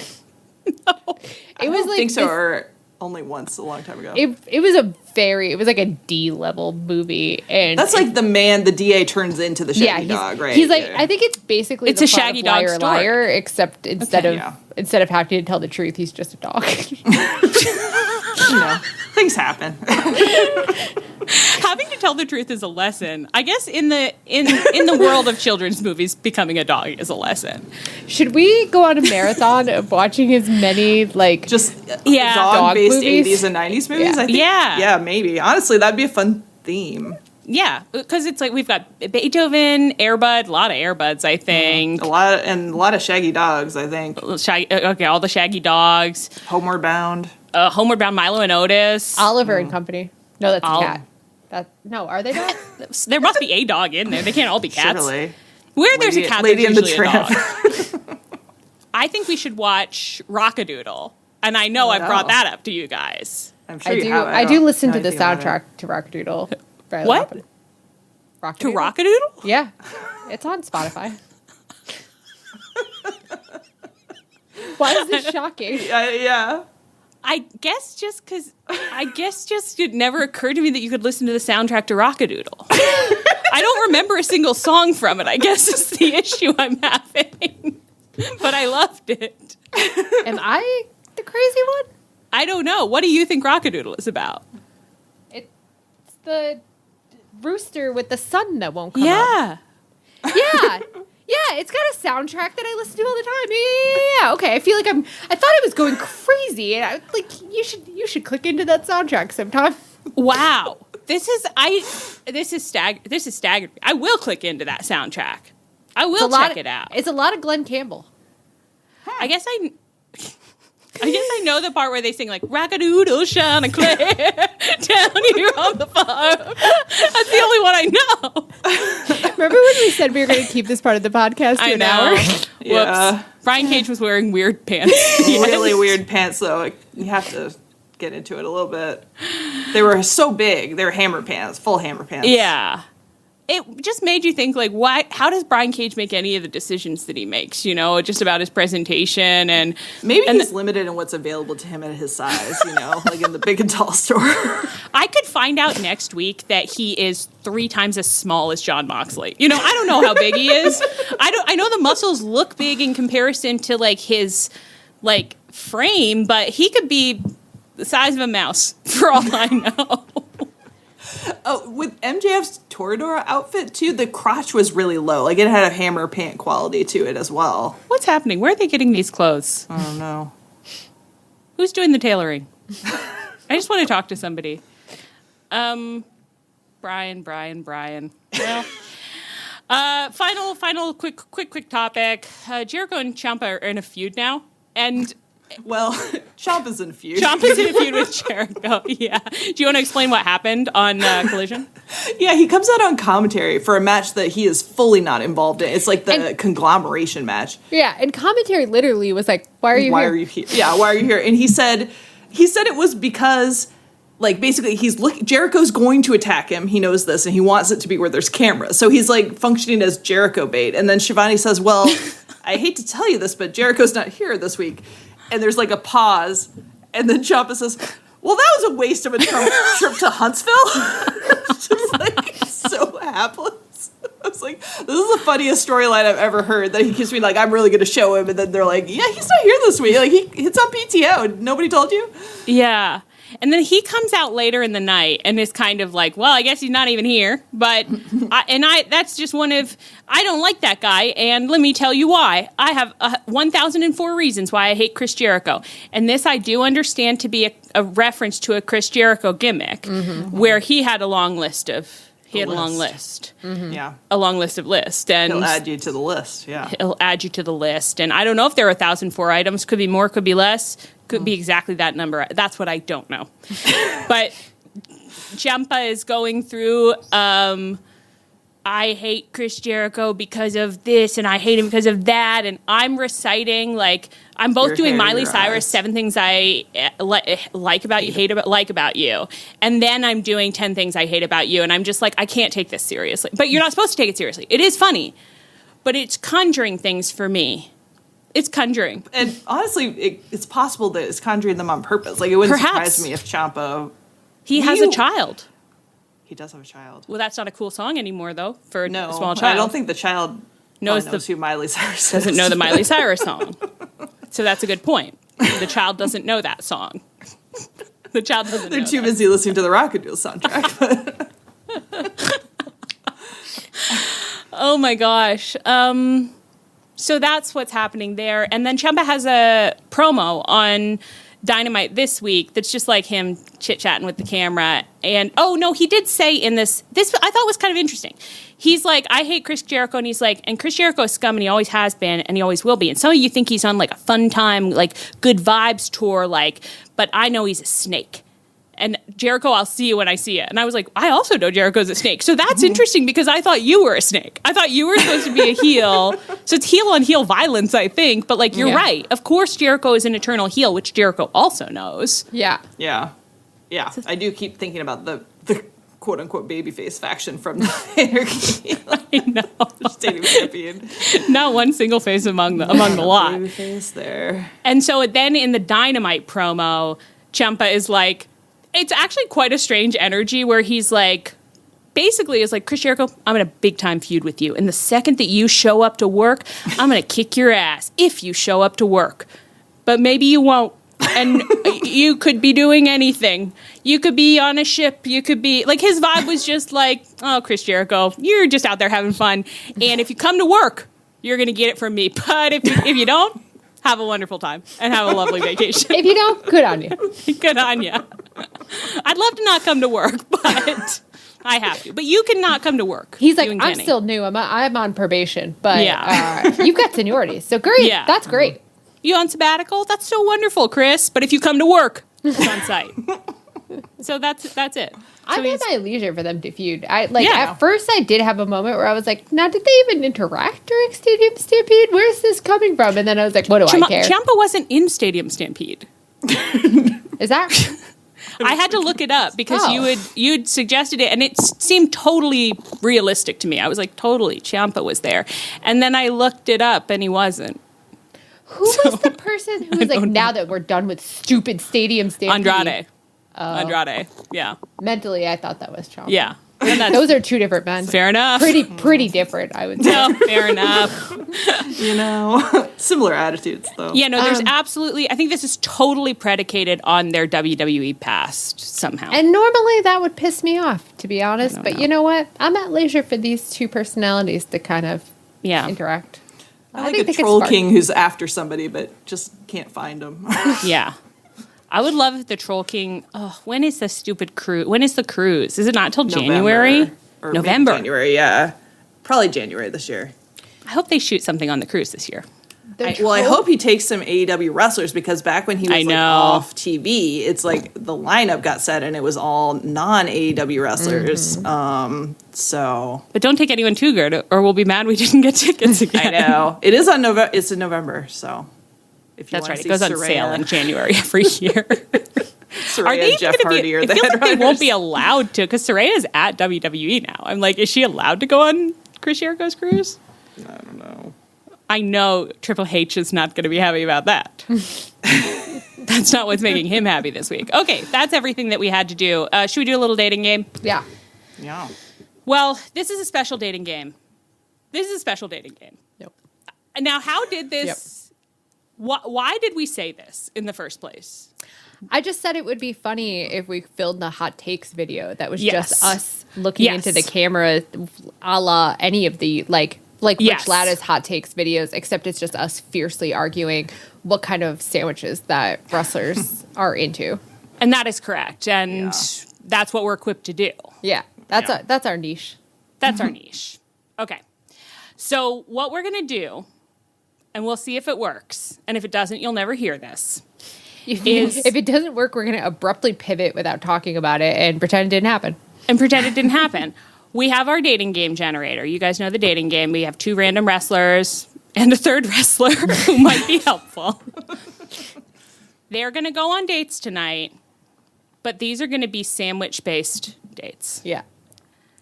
No. It was like think so, or only once a long time ago. it was like a D level movie, and That's like the DA turns into the Shaggy dog, right? He's like, Yeah. I think it's basically It's the a plot Shaggy of dog Liar, story. Liar, except instead Okay, of yeah. instead of having to tell the truth, he's just a dog. You know, things happen. Having to tell the truth is a lesson. I guess in the world of children's movies, becoming a dog is a lesson. Should we go on a marathon of watching as many like Just Yeah. dog-based Dog movies? 80s and 90s movies, Yeah. I think. Yeah. Yeah, maybe. Honestly, that'd be a fun theme. Yeah, because it's like we've got Beethoven, Airbud, a lot of Airbuds, I think. A lot of Shaggy dogs, I think. All the Shaggy dogs. Homeward Bound. Homeward Bound, Milo and Otis. Oliver and Company. No, that's Ol- a cat. No, are they dogs? There must be a dog in there. They can't all be cats. Surely. Where there's a cat, Lady there's and the usually a dog. Tramp. I think we should watch Rockadoodle. And I know I've brought that up to you guys. I'm sure I you do. have. I don't do listen know to the anything about soundtrack to Rockadoodle. fairly What? often. To Rockadoodle? Yeah, it's on Spotify. Why is this shocking? it. Yeah. I guess just it never occurred to me that you could listen to the soundtrack to Rockadoodle. I don't remember a single song from it, I guess is the issue I'm having. But I loved it. Am I the crazy one? I don't know. What do you think Rockadoodle is about? It's the rooster with the sun that won't come up. Yeah. Yeah. Yeah, it's got a soundtrack that I listen to all the time. Yeah. Okay, I feel like I thought I was going crazy, and I like you should click into that soundtrack sometime. Wow. This is staggering. I will click into that soundtrack. I will check it out. It's a lot of Glenn Campbell. I guess I know the part where they sing like "Rockadoodle shine a clear down here on the farm." That's the only one I know. Remember when we said we were going to keep this part of the podcast to I an know. hour? Yeah. Whoops. Brian Cage was wearing weird pants. Really weird pants, though. You have to get into it a little bit. They were so big. They were hammer pants, full hammer pants. Yeah. It just made you think, like, how does Brian Cage make any of the decisions that he makes, just about his presentation and... Maybe he's limited in what's available to him at his size, like in the big and tall store. I could find out next week that he is 3 times as small as John Moxley. I don't know how big he is. I know the muscles look big in comparison to, like, his, like, frame, but he could be the size of a mouse, for all I know. Oh, with MJF's Toradora outfit, too, the crotch was really low. Like, it had a hammer pant quality to it as well. What's happening? Where are they getting these clothes? I don't know. Who's doing the tailoring? I just want to talk to somebody. Brian. Well, final quick topic. Jericho and Ciampa are in a feud now, and Well, Ciampa's in feud. Ciampa's in a feud with Jericho. Yeah. Do you want to explain what happened on Collision? Yeah, he comes out on commentary for a match that he is fully not involved in. It's like the conglomeration match. Yeah, and commentary literally was like, "Why are you Why here?" are you here? Yeah, why are you here? And he said it was because, like, basically Jericho's going to attack him. He knows this, and he wants it to be where there's cameras. So he's like functioning as Jericho bait. And then Shivani says, "Well, I hate to tell you this, but Jericho's not here this week." And there's like a pause, and then Ciampa says, "Well, that was a waste of a trip to Huntsville." Just like so hapless. I was like, this is the funniest storyline I've ever heard. That he keeps being like, "I'm really going to show him," and then they're like, "Yeah, he's not here this week. Like it's on PTO. Nobody told you." Yeah. And then he comes out later in the night and is kind of like, well, I guess he's not even here. But that's just I don't like that guy. And let me tell you why. I have 1,004 reasons why I hate Chris Jericho. And this I do understand to be a reference to a Chris Jericho gimmick where he had a long list of... He had a long list. Yeah. A long list of lists. And he'll add you to the list, yeah. He'll add you to the list. And I don't know if there are 1,004 items. Could be more, could be less. Could be exactly that number. That's what I don't know. But Ciampa is going through, I hate Chris Jericho because of this, and I hate him because of that. And I'm reciting, like, I'm both Your doing hair, Miley your Cyrus, eyes. 7 things I like about you, like about you. And then I'm doing 10 things I hate about you. And I'm just like, I can't take this seriously. But you're not supposed to take it seriously. It is funny. But it's conjuring things for me. It's conjuring. And honestly, it's possible that it's conjuring them on purpose. Like, it wouldn't Perhaps. surprise me if Ciampa... He has a child. He does have a child. Well, that's not a cool song anymore, though, for No, a small child. I don't think the child knows who Miley Cyrus doesn't is. know the Miley Cyrus song. So that's a good point. The child doesn't know that song. The child doesn't know They're too that. busy listening to the Rocket Duel soundtrack. Oh my gosh. So that's what's happening there. And then Ciampa has a promo on Dynamite this week that's just like him chit-chatting with the camera. And, oh, no, he did say in this I thought was kind of interesting. He's like, I hate Chris Jericho. And he's like, and Chris Jericho is scum, and he always has been, and he always will be. And some of you think he's on, like, a fun time, like, good vibes tour, like, but I know he's a snake. And Jericho, I'll see you when I see you. And I was like, I also know Jericho's a snake. So that's interesting because I thought you were a snake. I thought you were supposed to be a heel. So it's heel on heel violence, I think. But, like, you're right. Of course, Jericho is an eternal heel, which Jericho also knows. Yeah. Yeah. I do keep thinking about the quote-unquote babyface faction from the Anarchy. I know. Stadium champion. Not one single face among the lot. Babyface there. And so then in the Dynamite promo, Ciampa is like, it's actually quite a strange energy where he's like, basically is like, Chris Jericho, I'm in a big time feud with you. And the second that you show up to work, I'm going to kick your ass if you show up to work. But maybe you won't. And you could be doing anything. You could be on a ship. You could be, like, his vibe was just like, oh, Chris Jericho, you're just out there having fun. And if you come to work, you're going to get it from me. But if you don't, have a wonderful time and have a lovely vacation. If you don't, good on you. Good on you. I'd love to not come to work, but I have to. But you can not come to work. He's like, I'm still new. I'm on probation, but Yeah. you've got seniority. So great. Yeah. That's great. You on sabbatical? That's so wonderful, Chris. But if you come to work, it's on site. So that's it. I'm So at my leisure for them to feud. At Yeah. first I did have a moment where I was like, now did they even interact during Stadium Stampede? Where's this coming from? And then I was like, what do I care? Ciampa wasn't in Stadium Stampede. Is that? I had to look it up because Oh. you'd suggested it, and it seemed totally realistic to me. I was like, totally, Ciampa was there. And then I looked it up, and he wasn't. Who was the person who was like, now that we're done with stupid Stadium Stampede? Andrade. Andrade. Yeah. Mentally, I thought that was Ciampa. Yeah. And that's Those are two different men. fair enough. Pretty different, I would say. No, fair enough. You know, similar attitudes, though. Yeah, no, there's absolutely, I think this is totally predicated on their WWE past somehow. And normally that would piss me off, to be honest. But know. you know what? I'm at leisure for these two personalities to kind of interact. I like think a they could troll spark. king who's after somebody, but just can't find them. Yeah. I would love if the Troll King, when is the stupid cruise? When is the cruise? Is it not until January? Or November. maybe January, yeah. Probably January this year. I hope they shoot something on the cruise this year. I hope he takes some AEW wrestlers because back when he was like, off TV, it's like the lineup got set and it was all non-AEW wrestlers. So But don't take anyone too good or we'll be mad we didn't get tickets again. I know it is on November. It's in November, so if you That's want right. to It see goes on Saraya, sale in January every year. Saraya and Jeff Hardy are I the feel like they won't headliners. be allowed to because Saraya's at WWE now. I'm like, is she allowed to go on Chris Jericho's cruise? I don't know. I know Triple H is not going to be happy about that. That's not what's making him happy this week. Okay, that's everything that we had to do. Should we do a little dating game? Yeah. Yeah. Well, this is a special dating game. Nope. Now, how did this... Why did we say this in the first place? I just said it would be funny if we filmed the hot takes video that was Yes. just us looking Yes. into the camera, a la any of the like Yes. Rich Latta's hot takes videos, except it's just us fiercely arguing what kind of sandwiches that wrestlers are into. And that is correct. And that's what we're equipped to do. Yeah, that's our niche. That's our niche. Okay. So what we're going to do, and we'll see if it works, and if it doesn't, you'll never hear this. If it doesn't work, we're going to abruptly pivot without talking about it and pretend it didn't happen. And pretend it didn't happen. We have our dating game generator. You guys know the dating game. We have 2 random wrestlers and a third wrestler who might be helpful. They're going to go on dates tonight, but these are going to be sandwich-based dates. Yeah.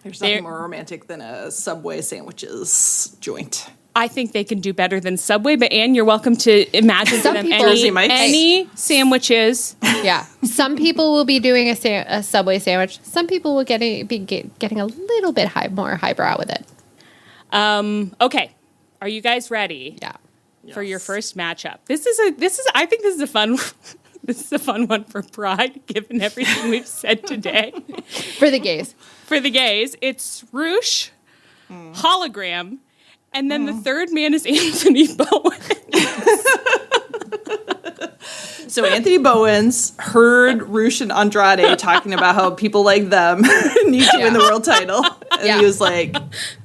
There's nothing more romantic than a Subway sandwiches joint. I think they can do better than Subway, but Anne, you're welcome to imagine Some them people- Jersey Mike's. any sandwiches. Yeah. Some people will be doing a Subway sandwich. Some people will be getting a little bit more highbrow with it. Okay. Are you guys ready? Yeah. For your first matchup. I think this is a fun this is a fun one for Pride, given everything we've said today. For the gays. For the gays, it's Roosh, Hologram, and then the third man is Anthony Bowen. So Anthony Bowens heard Roosh and Andrade talking about how people like them need to win the world title. And he was like,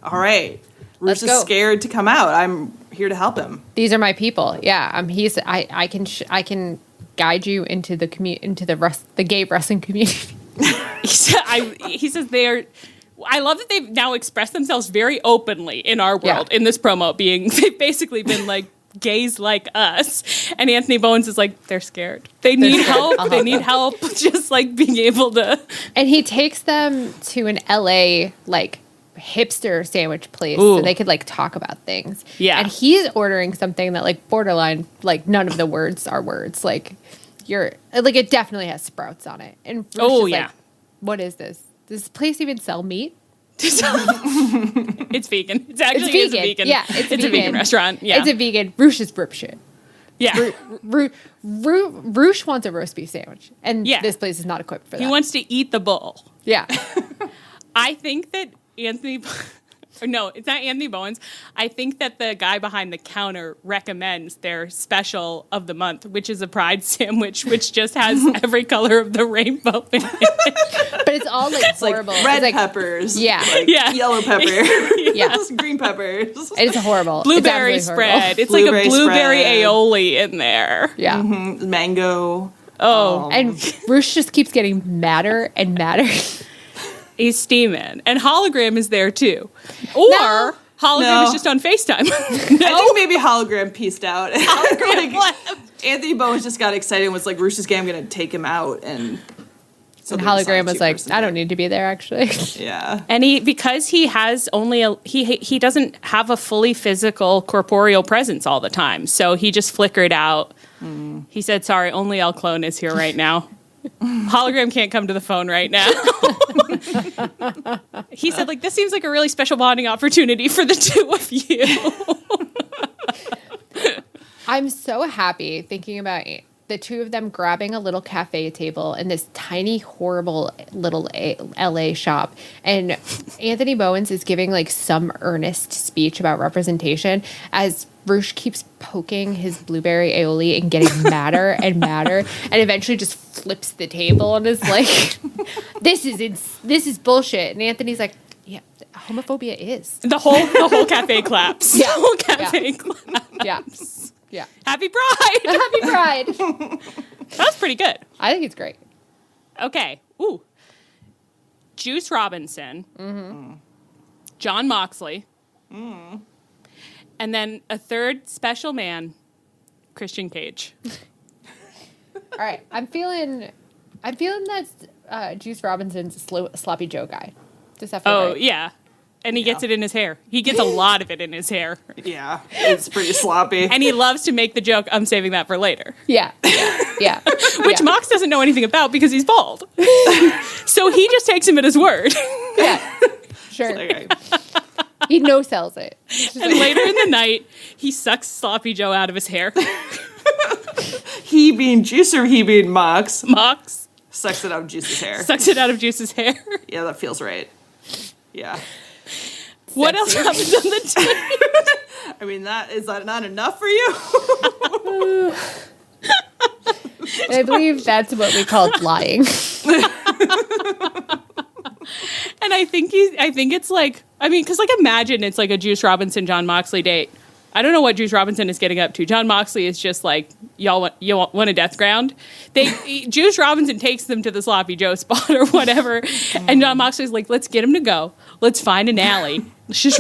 all right, Roosh is scared to come out. I'm here to help him. These are my people. Yeah. I can guide you into the the gay wrestling community. He says they're. I love that they've now expressed themselves very openly in our world in this promo. They've basically been like gays like us, and Anthony Bowens is like they're scared. They need help. They need help. Just like being able to. And he takes them to an LA like hipster sandwich place so they could like talk about things. Yeah. And he's ordering something that like borderline like none of the words are words. Like you're like it definitely has sprouts on it. And Roosh is like, what is this? Does this place even sell meat? It's vegan. It's actually vegan. vegan. Yeah, it's a vegan restaurant. Yeah. It's a vegan. Roosh is rip shit. Yeah. Roosh wants a roast beef sandwich. And this place is not equipped for that. He wants to eat the bull. Yeah. I think that no, it's not Anthony Bowens. I think that the guy behind the counter recommends their special of the month, which is a Pride sandwich, which just has every color of the rainbow in it. But it's all like horrible. Like red it's like, peppers. Yeah. Yellow pepper. Green peppers. It's horrible. Blueberry it's spread. It's Blueberry like a blueberry spread. aioli in there. Yeah. Mango. Oh. And Roosh just keeps getting madder and madder. He's steaming. And Hologram is there too. Or Hologram is just on FaceTime. I think maybe Hologram pieced out. Anthony Bowens just got excited and was like, Roosh is gay, I'm going to take him out. And Hologram was like, I don't need to be there actually. Yeah. And because he has only he doesn't have a fully physical corporeal presence all the time. So he just flickered out. He said, sorry, only El Clone is here right now. Hologram can't come to the phone right now. He said, like, this seems like a really special bonding opportunity for the two of you. I'm so happy thinking about the two of them grabbing a little cafe table in this tiny, horrible little LA shop. And Anthony Bowens is giving like some earnest speech about representation as Roosh keeps poking his blueberry aioli and getting madder and madder, and eventually just flips the table and is like, "This is bullshit." And Anthony's like, "Yeah, homophobia is." The whole cafe claps. Yeah. The whole cafe claps. Yeah, yeah. Happy Pride. Happy Pride. That was pretty good. I think it's great. Okay. Ooh. Juice Robinson. John Moxley. And then a third special man, Christian Cage. All right, I'm feeling that Juice Robinson's a sloppy Joe guy. Just FYI. Oh, yeah. And he gets it in his hair. He gets a lot of it in his hair. Yeah, it's pretty sloppy. And he loves to make the joke, I'm saving that for later. Yeah. Which Mox doesn't know anything about because he's bald. So he just takes him at his word. Yeah, sure. Okay. He no-sells it. And later in the night, he sucks Sloppy Joe out of his hair. he being Juice or he being Mox, Mox sucks it out of Juice's hair. sucks it out of Juice's hair. Yeah, that feels right. Yeah. What else happened on the team? I mean, is that not enough for you? I believe that's what we called lying. And I think it's like, I mean, because like imagine it's like a Juice Robinson, John Moxley date. I don't know what Juice Robinson is getting up to. John Moxley is just like, you want a death ground? Juice Robinson takes them to the Sloppy Joe spot or whatever. And John Moxley's like, let's get him to go. Let's find an alley. Let's just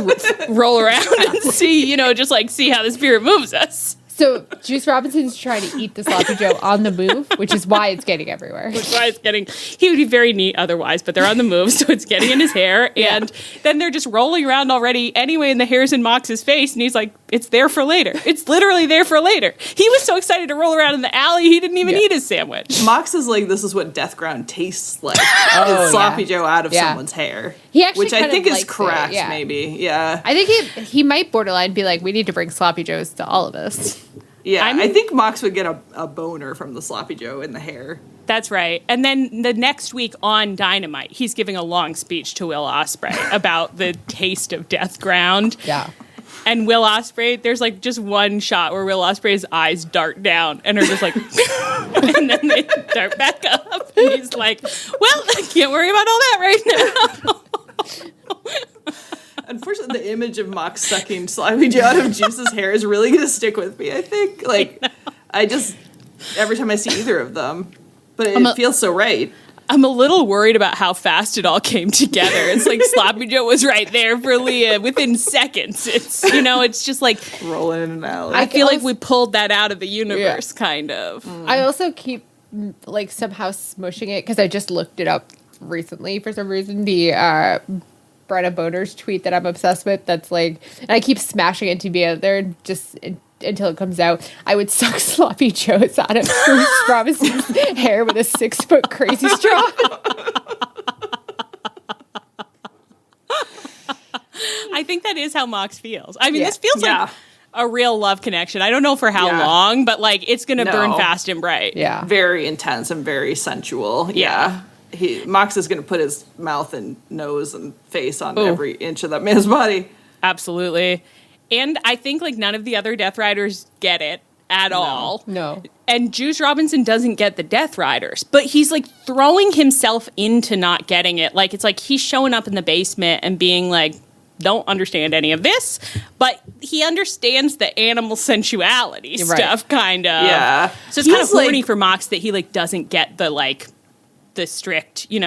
roll around and see, just like see how the spirit moves us. So Juice Robinson's trying to eat the Sloppy Joe on the move, which is why it's getting everywhere. He would be very neat otherwise, but they're on the move, so it's getting in his hair. And then they're just rolling around already anyway, and the hair's in Mox's face, and he's like, it's there for later. It's literally there for later. He was so excited to roll around in the alley, he didn't even eat his sandwich. Mox is like, this is what death ground tastes like. It's Sloppy Joe out of someone's hair. He actually which I think is correct, it, maybe. Yeah. I think he might borderline be like, we need to bring Sloppy Joes to all of us. Yeah, I think Mox would get a boner from the Sloppy Joe in the hair. That's right. And then the next week on Dynamite, he's giving a long speech to Will Ospreay about the taste of Death Ground. Yeah. And Will Ospreay, there's like just one shot where Will Ospreay's eyes dart down and are just like, and then they dart back up. And he's like, well, I can't worry about all that right now. Unfortunately, the image of Mox sucking Sloppy Joe out of Juice's hair is really going to stick with me, I think. Like, I just, every time I see either of them. But it feels so right. I'm a little worried about how fast it all came together. It's like Sloppy Joe was right there for Leah within seconds. It's, it's just like rolling in an alley. I feel like we pulled that out of the universe, kind of. I also keep like somehow smushing it because I just looked it up recently for some reason. The Brenna Boner's tweet that I'm obsessed with. That's like, and I keep smashing it to be out there just until it comes out. I would suck Sloppy Joes out of Bruce Robinson's hair with a 6-foot crazy straw. I think that is how Mox feels. I mean, this feels like a real love connection. I don't know for how long, but like it's going to burn fast and bright. Yeah. Very intense and very sensual. Yeah. Mox is going to put his mouth and nose and face on every inch of that man's body. Absolutely. And I think like none of the other Death Riders get it at all. No. And Juice Robinson doesn't get the Death Riders, but he's like throwing himself into not getting it. Like it's like he's showing up in the basement and being like, don't understand any of this, but he understands the animal sensuality stuff, kind of. Yeah. So it's kind of horny for Mox that he like doesn't get the like the strict, He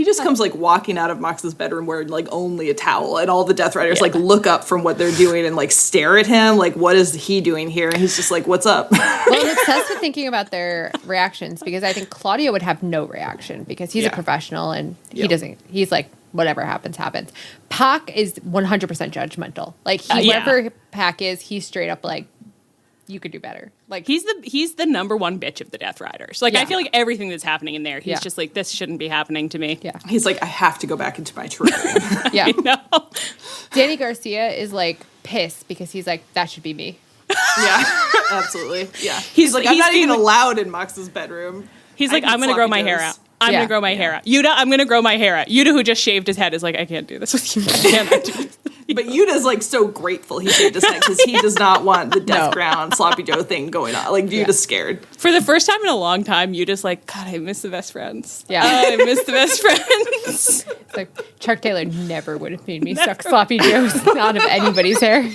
just comes like walking out of Mox's bedroom wearing like only a towel, and all the Death Riders like look up from what they're doing and like stare at him like, what is he doing here? And he's just like, what's up? Well, I'm obsessed with thinking about their reactions because I think Claudio would have no reaction because he's a professional and he doesn't. He's like, whatever happens, happens. Pac is 100% judgmental. Like whoever Pac is, he's straight up like, you could do better. Like he's the number one bitch of the Death Riders. Like I feel like everything that's happening in there, he's just like, this shouldn't be happening to me. Yeah. He's like, I have to go back into my true. Yeah. No. Danny Garcia is like pissed because he's like, that should be me. Yeah, absolutely. Yeah. He's like, I'm not even allowed in Mox's bedroom. He's like, I'm going to grow my hair out. I'm going to grow my hair out. Yuta, I'm going to grow my hair out. Yuta, who just shaved his head, is like, I can't do this with you. I cannot do this. But Yuta's like so grateful he shaved his head because he does not want the Death Ground Sloppy Joe thing going on. Like Yuta's scared. For the first time in a long time, Yuta's like, God, I miss the best friends. Yeah. I miss the best friends. It's like Chuck Taylor never would have made me suck Sloppy Joes out of anybody's hair.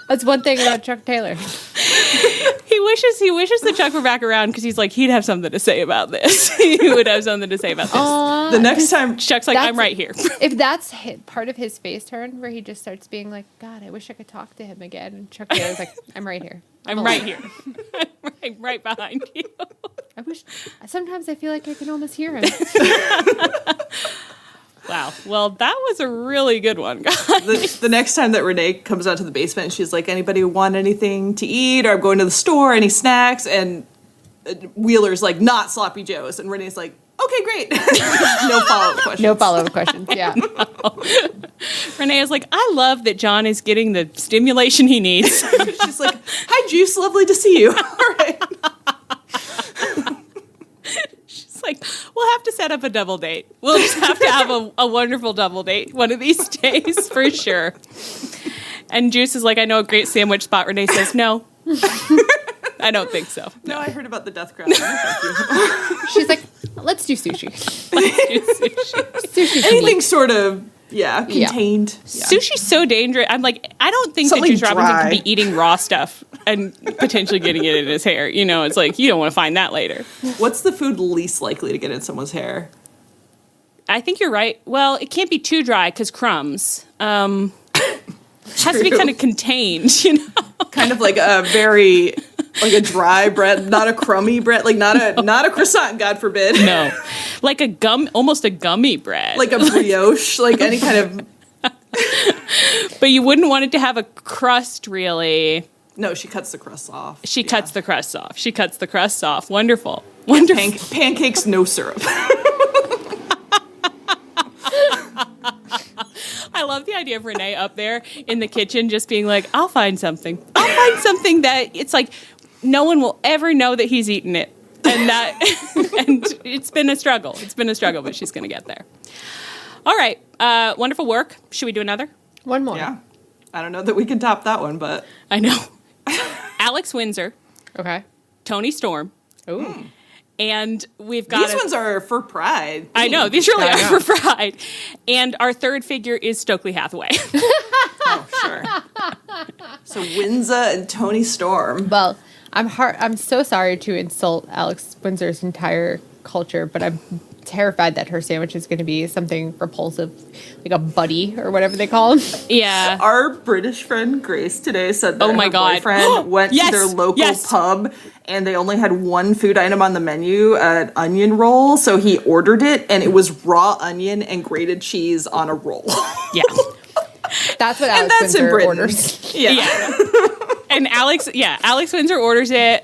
That's one thing about Chuck Taylor. He wishes that Chuck were back around because he's like, he'd have something to say about this. He would have something to say about this. The next time Chuck's like, I'm right here. If that's part of his face turn where he just starts being like, God, I wish I could talk to him again. And Chuck Taylor's like, I'm right here. I'm right here. I'm right behind you. Sometimes I feel like I can almost hear him. Wow. Well, that was a really good one, guys. the next time that Renee comes out to the basement and she's like, anybody want anything to eat? Or I'm going to the store, any snacks? And Wheeler's like, not Sloppy Joe's. And Renee's like, okay, great. No follow-up questions. No follow-up questions, yeah. No. Renee is like, I love that John is getting the stimulation he needs. She's like, hi, Juice, lovely to see you. All right. set up a double date. We'll just have to have a wonderful double date one of these days for sure. And Juice is like, I know a great sandwich spot. Renee says, no. I don't think so. No, I heard about the death crowd. Thank you. She's like, let's do sushi. Sushi. Anything sort of, contained. Yeah. Sushi's so dangerous. I'm like, I don't think Something that Juice Robinson dry. could be eating raw stuff and potentially getting it in his hair. You know, it's like, you don't want to find that later. What's the food least likely to get in someone's hair? I think you're right. Well, it can't be too dry because crumbs. It has to be kind of contained, you know? Kind of like a very, like a dry bread, not a crummy bread, like not a croissant, God forbid. No. Like almost a gummy bread. Like a brioche, like any kind of. But you wouldn't want it to have a crust, really. No, she cuts the crust off. She cuts the crust off. Wonderful. Pancakes, no syrup. I love the idea of Renee up there in the kitchen just being like, I'll find something. I'll find something that it's like no one will ever know that he's eaten it. And and it's been a struggle. But she's going to get there. All right. Wonderful work. Should we do another? One more. Yeah. I don't know that we can top that one, but. I know. Alex Windsor. Okay. Tony Storm. Ooh. And we've got... These ones are for pride. I know. These really are for pride. And our third figure is Stokely Hathaway. Oh, sure. So Windsor and Tony Storm. Well, I'm so sorry to insult Alex Windsor's entire culture, but I'm terrified that her sandwich is going to be something repulsive, like a buddy or whatever they call them. Yeah. Our British friend Grace today said that her God. boyfriend went to their local pub and they only had one food item on the menu, an onion roll. So he ordered it and it was raw onion and grated cheese on a roll. Yeah. That's what Alex Windsor orders. Yeah. And Alex Windsor orders it.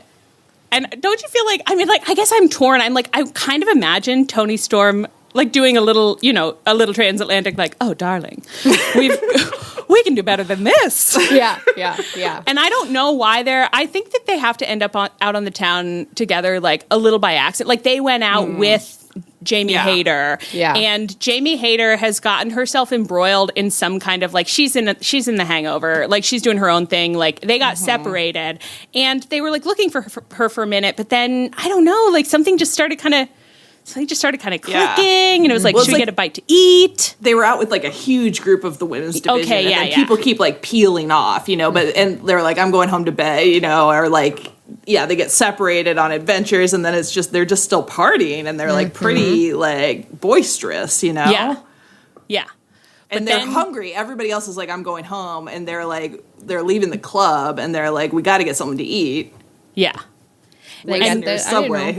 And don't you feel like, I guess I'm torn. I'm like, I kind of imagine Tony Storm, like, doing a little transatlantic, like, oh, darling, we can do better than this. Yeah. And I don't know why I think that they have to end up out on the town together, like, a little by accident. Like, they went out with Jamie Hayter. Yeah. And Jamie Hayter has gotten herself embroiled in some kind of, like, she's in The Hangover. Like, she's doing her own thing. Like, they got separated. And they were, like, looking for her for a minute. But then, I don't know, like, something just started kind of clicking. And it was like, should we get a bite to eat? They were out with, like, a huge group of the women's division. Okay, and then people keep, like, peeling off, you know. And they're like, I'm going home to bed, you know, or, like... Yeah, they get separated on adventures, and then they're just still partying, and they're like pretty like boisterous, you know. Yeah. And they're hungry. Everybody else is like, I'm going home, and they're leaving the club, and they're like, we got to get something to eat. Yeah. They get their Subway,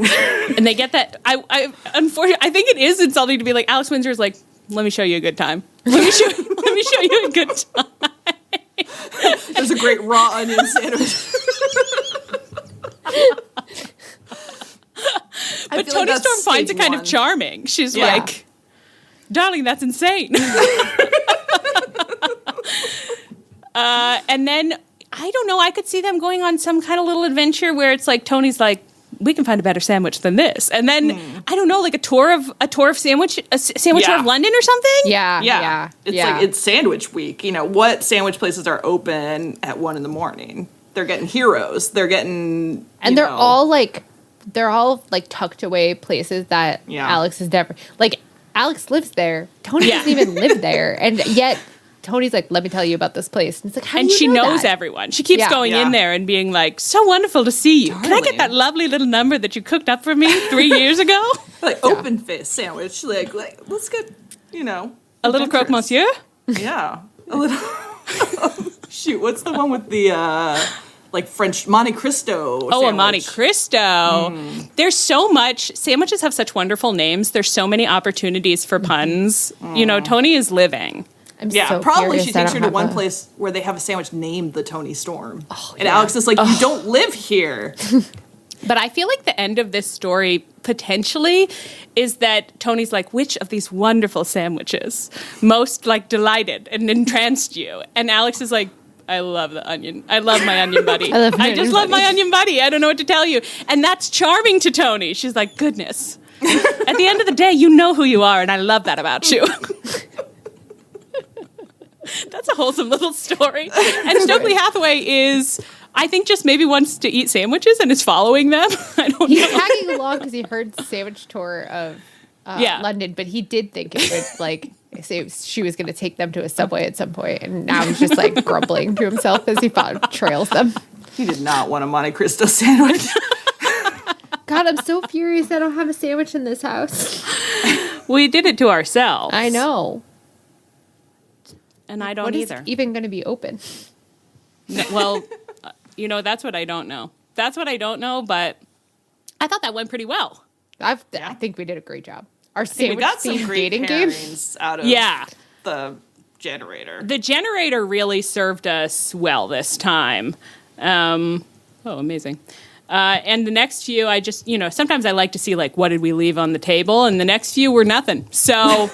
and they get that. I unfortunately, I think it is insulting to be like, Alex Windsor is like, let me show you a good time. Let me show you a good time. There's a great raw onion sandwich. But Tony Storm finds it kind of charming. She's like, darling, that's insane. And then, I don't know, I could see them going on some kind of little adventure where it's like, Tony's like, we can find a better sandwich than this. And then, I don't know, like a tour of sandwich tour of London or something? Yeah. It's like, it's sandwich week. You know, what sandwich places are open at 1 a.m? They're getting heroes. They're getting... And they're all tucked away places that Alex has never... Like, Alex lives there. Tony doesn't even live there. And yet, Tony's like, let me tell you about this place. And it's like, how do you know she knows that? everyone. She keeps going in there and being like, so wonderful to see you. Darling. Can I get that lovely little number that you cooked up for me 3 years ago? Like, open face sandwich. Like, let's get, you know... A little croque monsieur? Yeah. A little... Shoot, what's the one with the... like French Monte Cristo sandwich. Oh, a Monte Cristo. There's so much. Sandwiches have such wonderful names. There's so many opportunities for puns. You know, Tony is living. I'm so probably she I takes her don't to one have place where they have a sandwich named the Tony Storm. And Alex is like, you don't live here. But I feel like the end of this story potentially is that Tony's like, which of these wonderful sandwiches most like delighted and entranced you? And Alex is like, I love the onion. I love my onion buddy. I just love my onion buddy. I don't know what to tell you. And that's charming to Tony. She's like, goodness. At the end of the day, you know who you are, and I love that about you. That's a wholesome little story. And Stokely Hathaway is, I think, just maybe wants to eat sandwiches and is following them. I don't He's know. tagging along because he heard the sandwich tour of London, but he did think it would like say she was going to take them to a Subway at some point, and now he's just like grumbling to himself as he trails them. He did not want a Monte Cristo sandwich. God, I'm so furious I don't have a sandwich in this house. We did it to ourselves. I know. And I don't What is either. even going to be open? No, well, that's what I don't know. That's what I don't know, but I thought that went pretty well. I think we did a great job. Our We sandwich got some themed great dating game. pairings out of the generator. The generator really served us well this time. Amazing. And the next few, I just, sometimes I like to see, like, what did we leave on the table? And the next few were nothing. So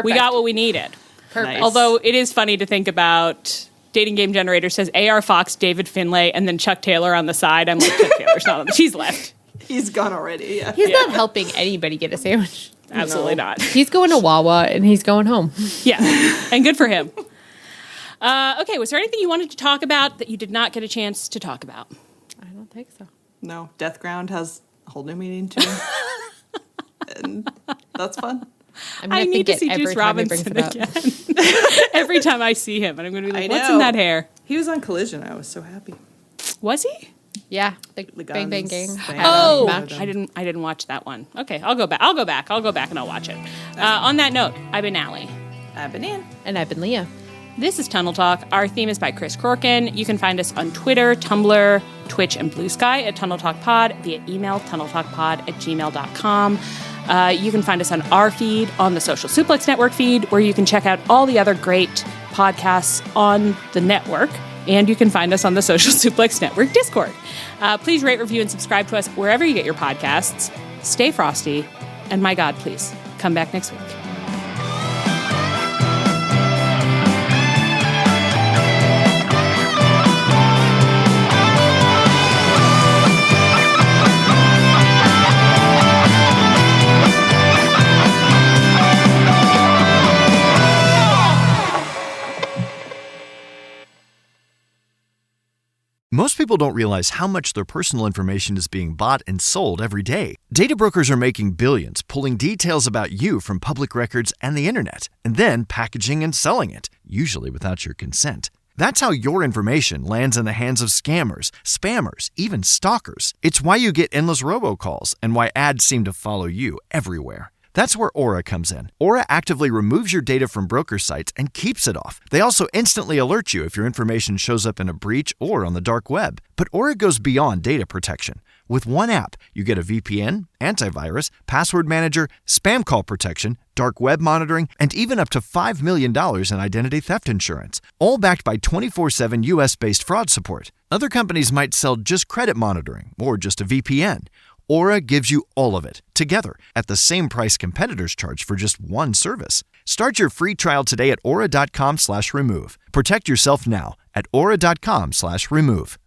we got what we needed. Perfect. Nice. Although it is funny to think about dating game generator says A.R. Fox, David Finlay, and then Chuck Taylor on the side. I'm like, Chuck Taylor's not on the, she's left. He's gone already. Yeah. He's not helping anybody get a sandwich. Absolutely not. He's going to Wawa and he's going home. Yeah, and good for him. Okay, was there anything you wanted to talk about that you did not get a chance to talk about? I don't think so. No, Death Ground has a whole new meaning to it. And that's fun. I need to see every Juice time he brings Robinson it up. again. Every time I see him, and I'm going to be like, what's in that hair? He was on Collision. I was so happy. Was he? Yeah, the The Bang Bang guns, Gang. bang, Oh, bang, bang. I didn't watch that one. Okay, I'll go back and I'll watch it. On that note, I've been Allie. I've been in. And I've been Leah. This is Tunnel Talk. Our theme is by Chris Corkin. You can find us on Twitter, Tumblr, Twitch, and Blue Sky at Tunnel Talk Pod, via email, tunneltalkpod@gmail.com. You can find us on our feed, on the Social Suplex Network feed, where you can check out all the other great podcasts on the network. And you can find us on the Social Suplex Network Discord. Please rate, review, and subscribe to us wherever you get your podcasts. Stay frosty. And my God, please, come back next week. Most people don't realize how much their personal information is being bought and sold every day. Data brokers are making billions, pulling details about you from public records and the internet, and then packaging and selling it, usually without your consent. That's how your information lands in the hands of scammers, spammers, even stalkers. It's why you get endless robocalls and why ads seem to follow you everywhere. That's where Aura comes in. Aura actively removes your data from broker sites and keeps it off. They also instantly alert you if your information shows up in a breach or on the dark web. But Aura goes beyond data protection. With one app, you get a VPN, antivirus, password manager, spam call protection, dark web monitoring, and even up to $5 million in identity theft insurance, all backed by 24/7 US-based fraud support. Other companies might sell just credit monitoring or just a VPN. Aura gives you all of it, together, at the same price competitors charge for just one service. Start your free trial today at aura.com/remove. Protect yourself now at aura.com/remove.